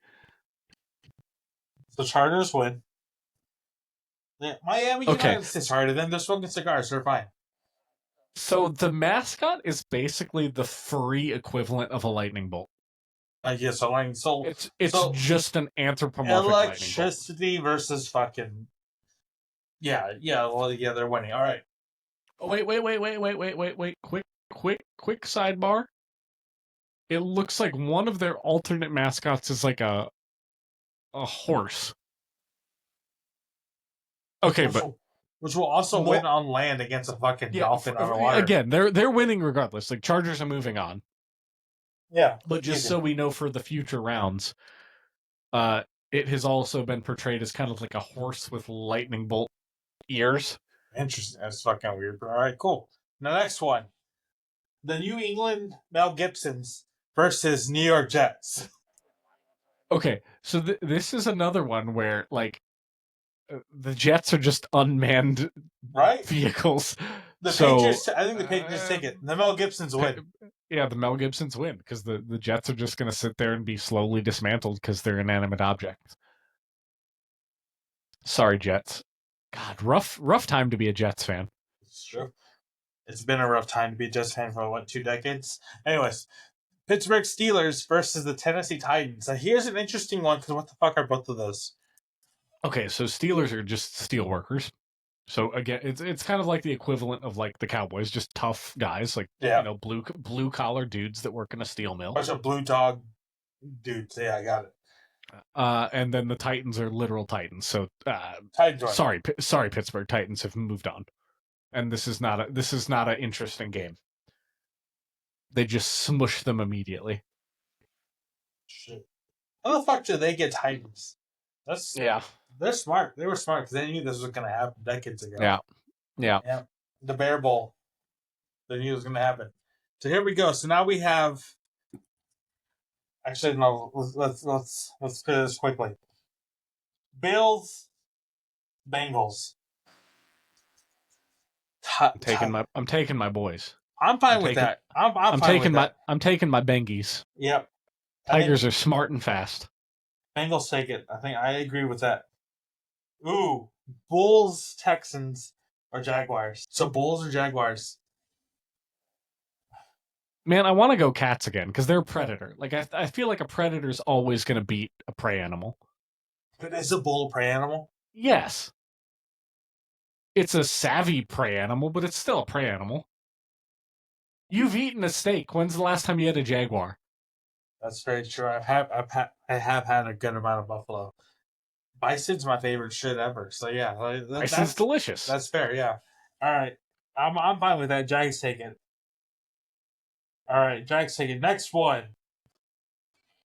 The Chargers win. Yeah, Miami United stays harder. Then they're smoking cigars. They're fine. So the mascot is basically the furry equivalent of a lightning bolt. I guess so. Like, so it's just an anthropomorphic electricity versus fucking. Yeah. Well, yeah, they're winning. All right. Oh, wait. Quick sidebar. It looks like one of their alternate mascots is like a horse. Okay, which will also win on land against a fucking dolphin on the water. Again, they're winning regardless. Like Chargers are moving on. Yeah, but just so we know for the future rounds, it has also been portrayed as kind of like a horse with lightning bolt ears. Interesting. That's fucking weird. All right, cool. The next one, the New England Mel Gibsons versus New York Jets. Okay, so this is another one where like the Jets are just unmanned vehicles. Patriots. I think the Patriots take it. The Mel Gibsons win. Yeah, the Mel Gibsons win because the Jets are just going to sit there and be slowly dismantled because they're inanimate objects. Sorry, Jets. God, rough time to be a Jets fan. It's true. It's been a rough time to be a Jets fan for 2 decades. Anyways, Pittsburgh Steelers versus the Tennessee Titans. Now here's an interesting one because what the fuck are both of those? Okay, so Steelers are just steel workers. So again, it's kind of like the equivalent of like the Cowboys, just tough guys, like blue collar dudes that work in a steel mill. Bunch of blue dog dudes. Yeah, I got it. And then the Titans are literal Titans. So sorry, Pittsburgh Titans have moved on, and this is not an interesting game. They just smush them immediately. Shit. How the fuck did they get Titans? They're smart. They were smart because they knew this was going to happen decades ago. Yeah. The Bear Bowl. They knew it was going to happen. So here we go. So now we have. Actually, no. Let's do this quickly. Bills, Bengals. I'm taking my boys. I'm fine with that. I'm taking my Bengies. Yep. Tigers are smart and fast. Bengals take it. I agree with that. Ooh, Bulls, Texans, or Jaguars. So Bulls or Jaguars? Man, I want to go cats again because they're a predator. Like I feel like a predator's always going to beat a prey animal. But is a bull a prey animal? Yes, it's a savvy prey animal, but it's still a prey animal. You've eaten a steak. When's the last time you had a jaguar? That's very true. I have had a good amount of buffalo. Bison's my favorite shit ever. So yeah, Bison's delicious. that's fair. Yeah. All right, I'm fine with that. Jags take it. All right, Jags take it. Next one,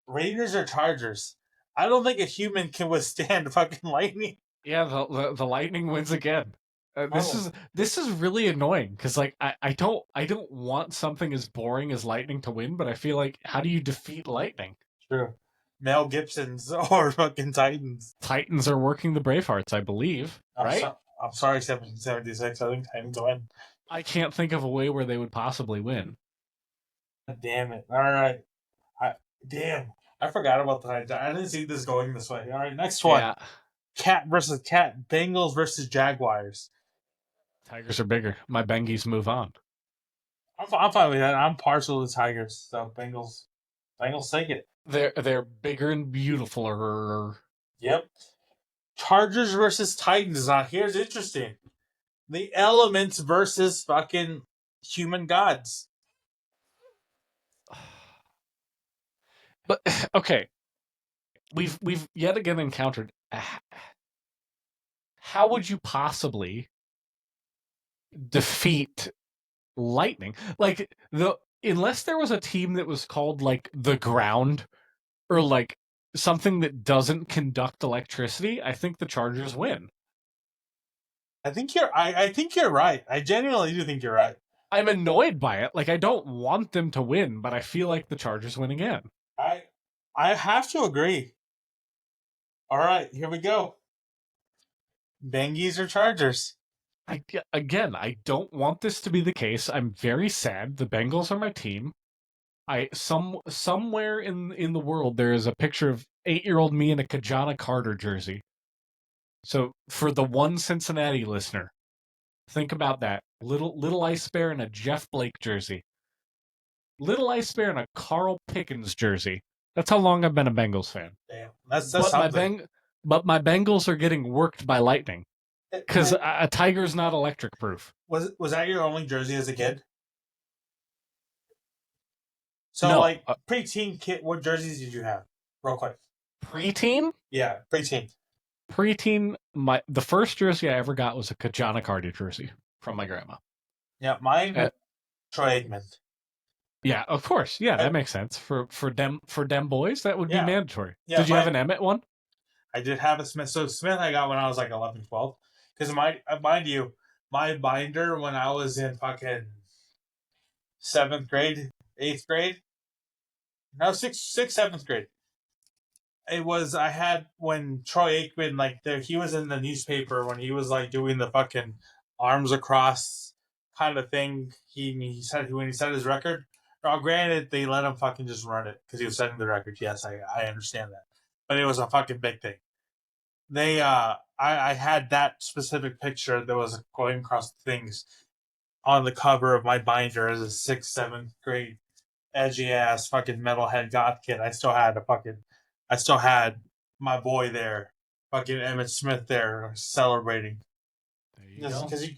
Raiders or Chargers. I don't think a human can withstand fucking lightning. Yeah, the lightning wins again. This Oh, is this is really annoying because like I don't want something as boring as lightning to win, but I feel like how do you defeat lightning? true. Mel Gibson's or fucking Titans. Titans are working the Bravehearts, I believe, right? I'm sorry, 1776. I think Titans win. I can't think of a way where they would possibly win. Damn it. All right. I, damn. I forgot about the Titans. I didn't see this going this way. All right, next one. Yeah, Cat versus cat. Bengals versus Jaguars. Tigers are bigger. My Bengies move on. I'm fine with that. I'm partial to the Tigers. So Bengals take it. They're bigger and beautifuler. Yep. Chargers versus Titans. Now here's interesting. The elements versus fucking human gods. But okay, we've yet again encountered. How would you possibly defeat lightning? Like the unless there was a team that was called like the ground or like something that doesn't conduct electricity, I think the Chargers win. I think you're right. I genuinely do think you're right. I'm annoyed by it. Like I don't want them to win, but I feel like the Chargers win again. I I have to agree. All right, here we go. Bengies or Chargers? I don't want this to be the case. I'm very sad. The Bengals are my team. Somewhere in the world there is a picture of 8-year-old me in a Kajana Carter jersey. So for the one Cincinnati listener, think about that. Little Ice Bear in a Jeff Blake jersey. Little Ice Bear in a Carl Pickens jersey. That's how long I've been a Bengals fan. Damn, that's But my something. but my Bengals are getting worked by lightning because And a tiger's not electric proof. was that your only jersey as a kid? So No, like preteen kid, what jerseys did you have? Real quick. preteen. Yeah, preteen. Preteen, the first jersey I ever got was a Kajana Carter jersey from my grandma. Yeah, mine Uh, Troy Aikman. yeah, of course. Yeah, I, that makes sense for them boys. That would be yeah, mandatory. yeah. Did you have an Emmett one? I did have a Smith. So Smith I got when I was like 11, 12. Because mind you, my binder when I was in fucking 7th grade, 8th grade, no sixth, 7th grade. It was I had when Troy Aikman he was in the newspaper when he was like doing the fucking arms across kind of thing. He said when he set his record. Now, granted, they let him fucking just run it because he was setting the record. Yes, I understand that, but it was a fucking big thing. I had that specific picture that was going across the things on the cover of my binder as a 6th, 7th grade edgy ass fucking metalhead goth kid. I still had my boy there, fucking Emmett Smith there celebrating. There you go. Because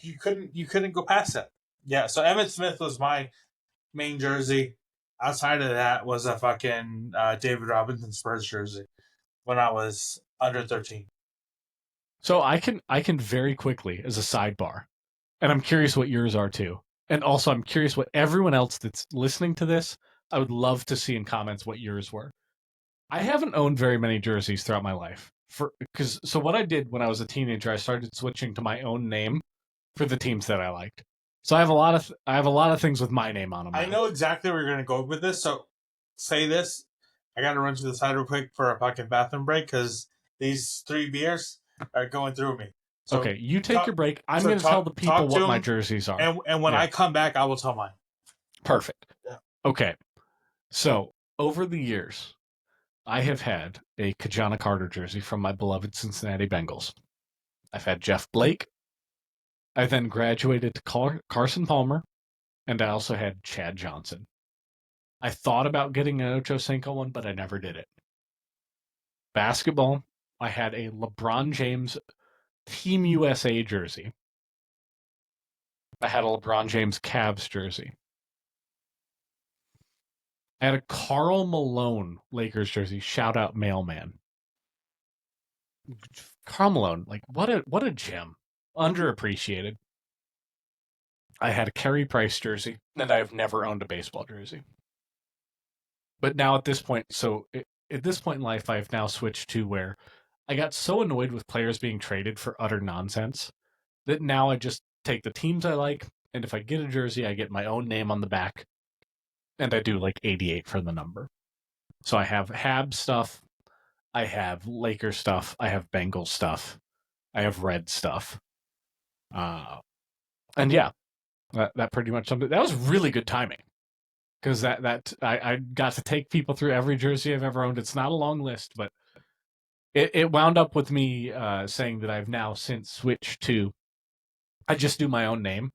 you couldn't go past that. Yeah, so Emmett Smith was my main jersey. Outside of that was a fucking David Robinson Spurs jersey when I was under 13. So I can very quickly as a sidebar, and I'm curious what yours are too. And also I'm curious what everyone else that's listening to this, I would love to see in comments what yours were. I haven't owned very many jerseys throughout my life. So what I did when I was a teenager, I started switching to my own name for the teams that I liked. So I have a lot of things with my name on them. I know exactly where you're gonna go with this. So say this. I gotta run to the side real quick for a fucking bathroom break because these 3 beers are going through me. So Okay, you take your break. I'm so going to tell the people to what my them, jerseys are. and when Yeah. I come back, I will tell mine. Perfect. Yeah. Okay. So, over the years, I have had a Kajana Carter jersey from my beloved Cincinnati Bengals. I've had Jeff Blake. I then graduated to Carson Palmer, and I also had Chad Johnson. I thought about getting an Ocho Cinco one, but I never did it. Basketball, I had a LeBron James Team USA jersey. I had a LeBron James Cavs jersey. I had a Karl Malone Lakers jersey. Shout out mailman. Karl Malone, like what a gem. Underappreciated. I had a Carey Price jersey, and I've never owned a baseball jersey. But now at this point, at this point in life, I've now switched to where I got so annoyed with players being traded for utter nonsense that now I just take the teams I like, and if I get a jersey, I get my own name on the back, and I do like 88 for the number. So I have Habs stuff, I have Lakers stuff, I have Bengals stuff, I have Red stuff. And yeah, that pretty much summed it. That was really good timing. Because I got to take people through every jersey I've ever owned. It's not a long list, but it wound up with me saying that I've now since switched to I just do my own name,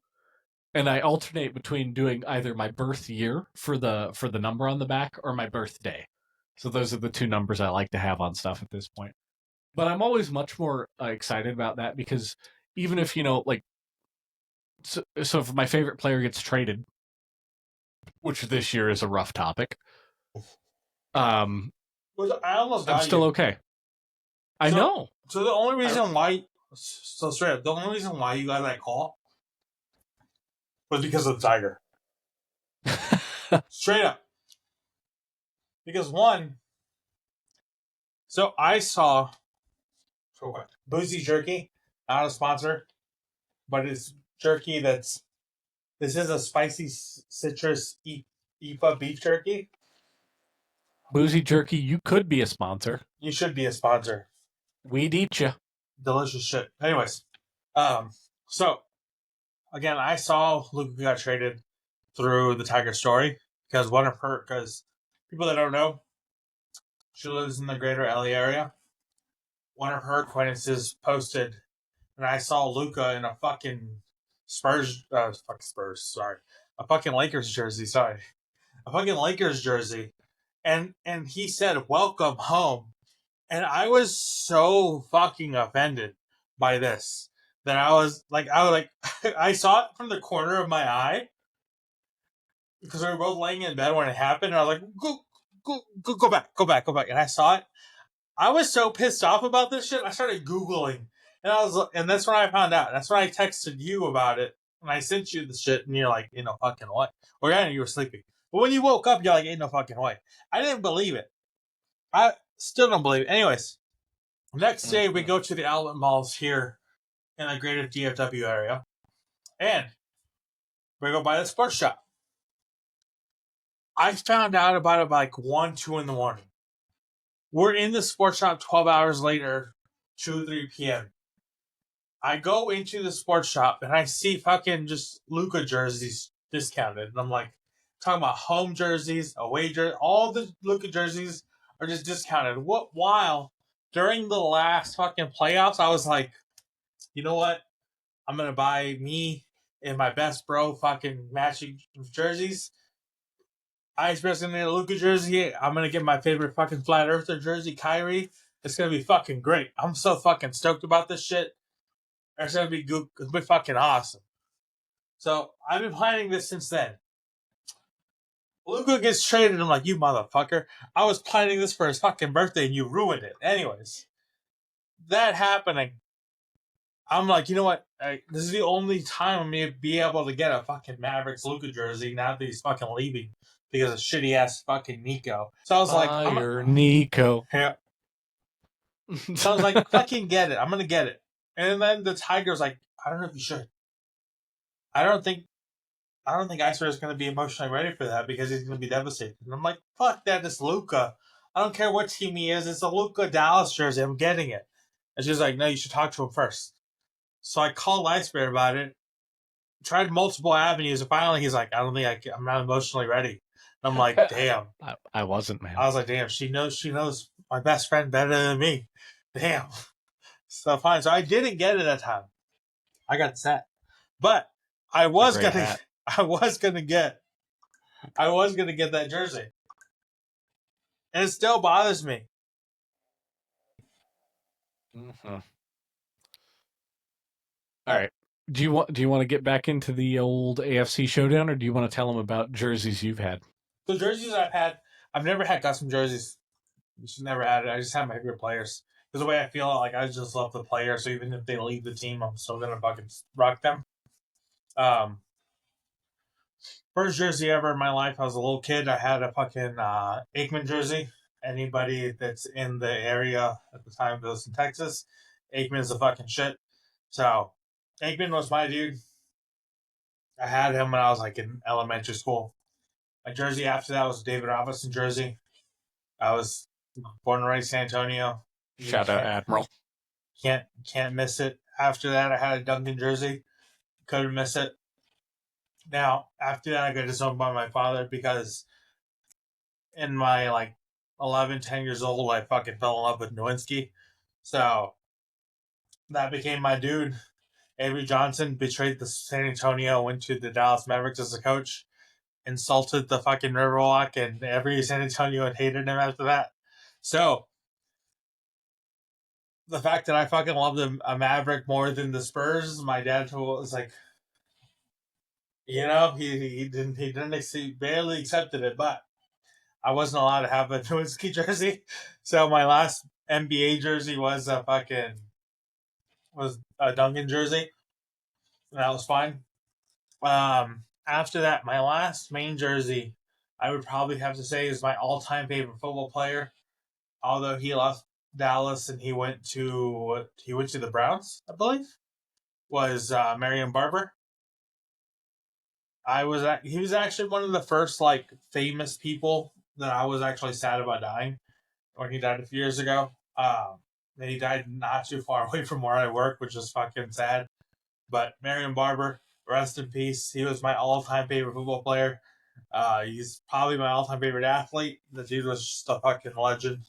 and I alternate between doing either my birth year for the number on the back or my birthday. So those are the two numbers I like to have on stuff at this point. But I'm always much more excited about that because even if like so if my favorite player gets traded, which this year is a rough topic. I almost got I'm still okay. I know. So the only reason why, so straight up, the only reason why you got that call was because of the Tiger. Straight up. Because one, so I saw Boozy Jerky, not a sponsor, but it's jerky this is a spicy citrus IPA beef jerky. Boozy Jerky, you could be a sponsor. You should be a sponsor. We'd eat you. Delicious shit. Anyways, so again, I saw Luka got traded through the Tiger story because because people that don't know, she lives in the greater LA area. One of her acquaintances posted, and I saw Luka in a fucking a fucking Lakers jersey. Sorry, a fucking Lakers jersey, and he said, "Welcome home." And I was so fucking offended by this that I was like, I saw it from the corner of my eye because we were both laying in bed when it happened. And I was like, go back. And I saw it. I was so pissed off about this shit. I started Googling, and that's when I found out. That's when I texted you about it, and I sent you the shit, and you're like, ain't no fucking way. Or yeah, you were sleeping. But when you woke up, you're like, ain't no fucking way. I didn't believe it. I still don't believe it. Anyways. Next day, we go to the outlet malls here in the greater DFW area, and we go by the sports shop. I found out about it by like 1, 2 in the morning. We're in the sports shop 12 hours later, 2, 3 p.m. I go into the sports shop, and I see fucking just Luka jerseys discounted. And I'm like, talking about home jerseys, away jerseys, all the Luka jerseys are just discounted. While during the last fucking playoffs, I was like, you know what? I'm going to buy me and my best bro fucking matching jerseys. Iceberg's going to get a Luka jersey. I'm going to get my favorite fucking flat earther jersey, Kyrie. It's going to be fucking great. I'm so fucking stoked about this shit. It's going to be good. It's going to be fucking awesome. So I've been planning this since then. Luka gets traded. I'm like, you motherfucker. I was planning this for his fucking birthday and you ruined it. Anyways, that happening, I'm like, you know what? This is the only time I'm going to be able to get a fucking Mavericks Luka jersey now that he's fucking leaving because of shitty ass fucking Nico. So I was like, Nico. Yeah. So I was like, fucking get it. I'm going to get it. And then the Tiger's like, I don't know if you should. I don't think Iceberg is going to be emotionally ready for that because he's going to be devastated. And I'm like, fuck that, it's Luka. I don't care what team he is. It's a Luka Dallas jersey. I'm getting it. And she's like, no, you should talk to him first. So I called Iceberg about it. Tried multiple avenues. And finally, he's like, I don't think I'm not emotionally ready. And I'm like, damn. I wasn't, man. I was like, damn, she knows my best friend better than me. Damn. So fine. So I didn't get it that time. I got set. But I was gonna get I was going to get that jersey. And it still bothers me. Mm-hmm. All right. Do you want to get back into the old AFC showdown, or do you want to tell them about jerseys you've had? The jerseys I've never had custom jerseys. Just never had it. I just had my favorite players. Because the way I feel, like I just love the player. So even if they leave the team, I'm still gonna fucking rock them. First jersey ever in my life. I was a little kid. I had a fucking Aikman jersey. Anybody that's in the area at the time that was in Texas, Aikman's the fucking shit. So Aikman was my dude. I had him when I was like in elementary school. My jersey after that was David Robinson jersey. I was born and raised San Antonio. Shout out Admiral. Can't miss it. After that, I had a Duncan jersey. Couldn't miss it. Now, after that, I got disowned by my father because in my like 11, 10 years old, I fucking fell in love with Nowinski. So that became my dude. Avery Johnson betrayed the San Antonio, went to the Dallas Mavericks as a coach, insulted the fucking Riverwalk, and every San Antonio hated him after that. So the fact that I fucking loved a Maverick more than the Spurs, my dad was like, you know, he barely accepted it, but I wasn't allowed to have a Nowinski jersey. So my last NBA jersey was a Duncan jersey. And that was fine. After that, my last main jersey, I would probably have to say is my all-time favorite football player. Although he left Dallas and he went to the Browns, I believe, was Marion Barber. He was actually one of the first like famous people that I was actually sad about dying when he died a few years ago. And he died not too far away from where I work, which is fucking sad. But Marion Barber, rest in peace. He was my all-time favorite football player. He's probably my all-time favorite athlete. The dude was just a fucking legend.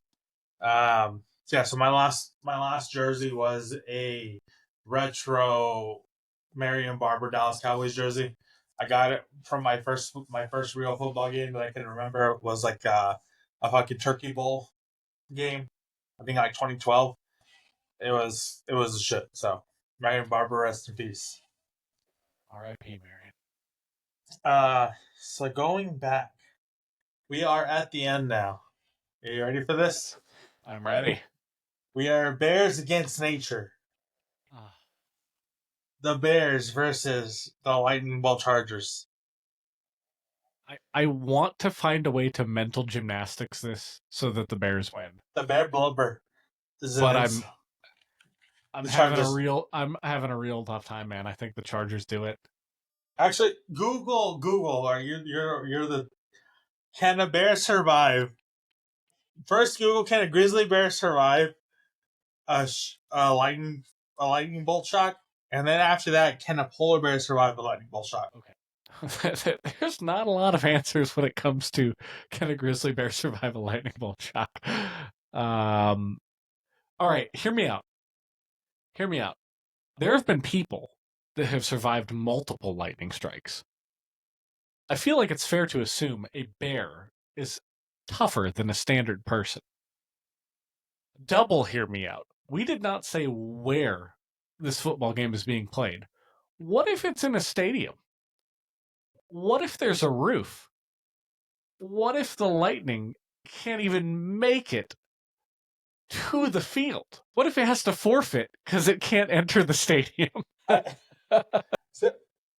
So my last jersey was a retro Marion Barber Dallas Cowboys jersey. I got it from my first real football game that I can remember. It was like a fucking Turkey Bowl game. I think like 2012. It was a shit. So Marion Barber, rest in peace. R.I.P. Marion. So going back, we are at the end now. Are you ready for this? I'm ready. We are Bears against nature. The Bears versus the Lightning Bolt Chargers. I want to find a way to mental gymnastics this so that the Bears win. The Bear Blubber. But I'm having a real tough time, man. I think the Chargers do it. Actually, Google. Or you're the. Can a bear survive? First, Google, can a grizzly bear survive a lightning bolt shot? And then after that, can a polar bear survive a lightning bolt shot? Okay. There's not a lot of answers when it comes to can a grizzly bear survive a lightning bolt shock. All right, hear me out. There have been people that have survived multiple lightning strikes. I feel like it's fair to assume a bear is tougher than a standard person. Double hear me out. We did not say where this football game is being played. What if it's in a stadium? What if there's a roof? What if the Lightning can't even make it to the field? What if it has to forfeit because it can't enter the stadium?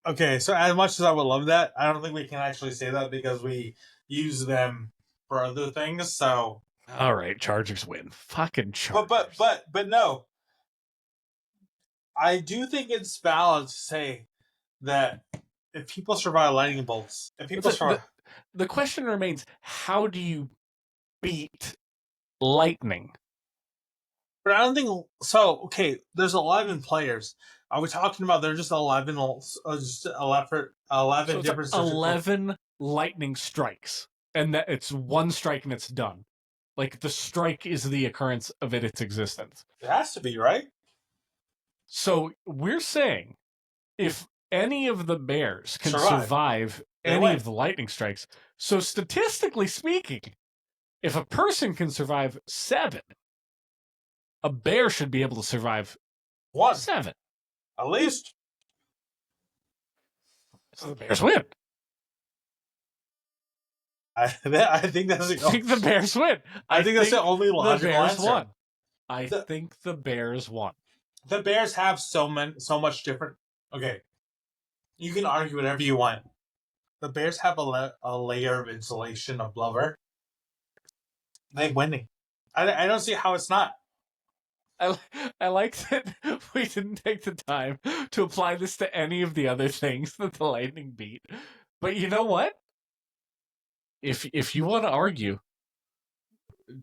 Okay, so as much as I would love that, I don't think we can actually say that because we use them for other things. So, all right, Chargers win. Fucking Chargers. But no, I do think it's valid to say that if people survive lightning bolts, the question remains: how do you beat lightning? But I don't think so. Okay, there's 11 players. Are we talking about there's just 11 so different 11 lightning strikes, and that it's one strike and it's done. Like the strike is the occurrence of its existence. It has to be, right? So we're saying if any of the Bears can survive any of the lightning strikes. So statistically speaking, if a person can survive 7, a bear should be able to survive 7. At least. So the Bears win. I think that's I think the Bears win. I think that's the only logical answer. Won. I think the Bears won. The Bears have so much different. Okay, you can argue whatever you want. The Bears have a layer of insulation of blubber. They're winning. I don't see how it's not. I like that we didn't take the time to apply this to any of the other things that the Lightning beat. But you know what? If you want to argue,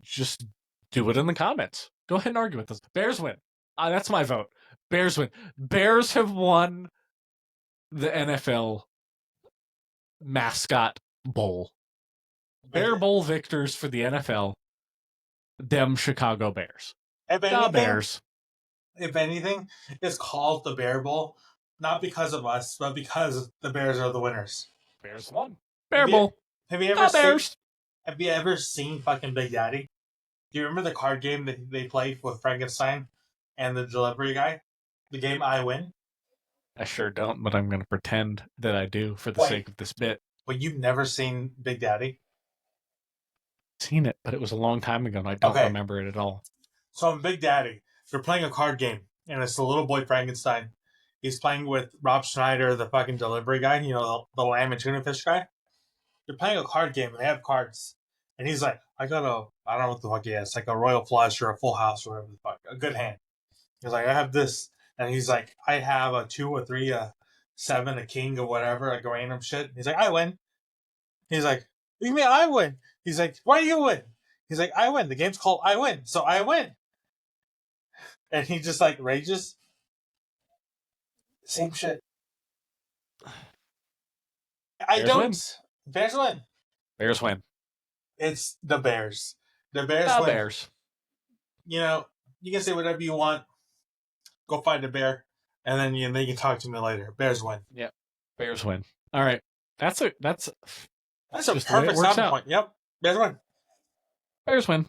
just do it in the comments. Go ahead and argue with us. Bears win. That's my vote. Bears win. Bears have won the NFL Mascot Bowl. Bear Bowl victors for the NFL. Them Chicago Bears. The Bears. If anything, it's called the Bear Bowl, not because of us, but because the Bears are the winners. Bears won. Bear Bowl. Have you ever seen fucking Big Daddy? Do you remember the card game that they played with Frankenstein and the delivery guy? The game I Win? I sure don't, but I'm going to pretend that I do for the sake of this bit. But you've never seen Big Daddy? Seen it, but it was a long time ago, and I don't remember it at all. So in Big Daddy, you're playing a card game, and it's the little boy Frankenstein. He's playing with Rob Schneider, the fucking delivery guy, you know, the lamb and tuna fish guy. You're playing a card game, and they have cards. And he's like, I don't know what the fuck he has, like a royal flush or a full house or whatever the fuck, a good hand. He's like, I have this. And he's like, I have a 2, a 3, a 7, a king, or whatever, like a random shit. He's like, I win. He's like, what do you mean I win? He's like, why do you win? He's like, I win. The game's called I Win, so I win. And he just like rages. Same shit. Bears win. Bears win. It's the Bears. The Bears win. Bears. You know, you can say whatever you want. Go find a bear, and then you can talk to me later. Bears win. Yep. Bears win. All right. That's a perfect stopping point. Yep. Bears win. Bears win.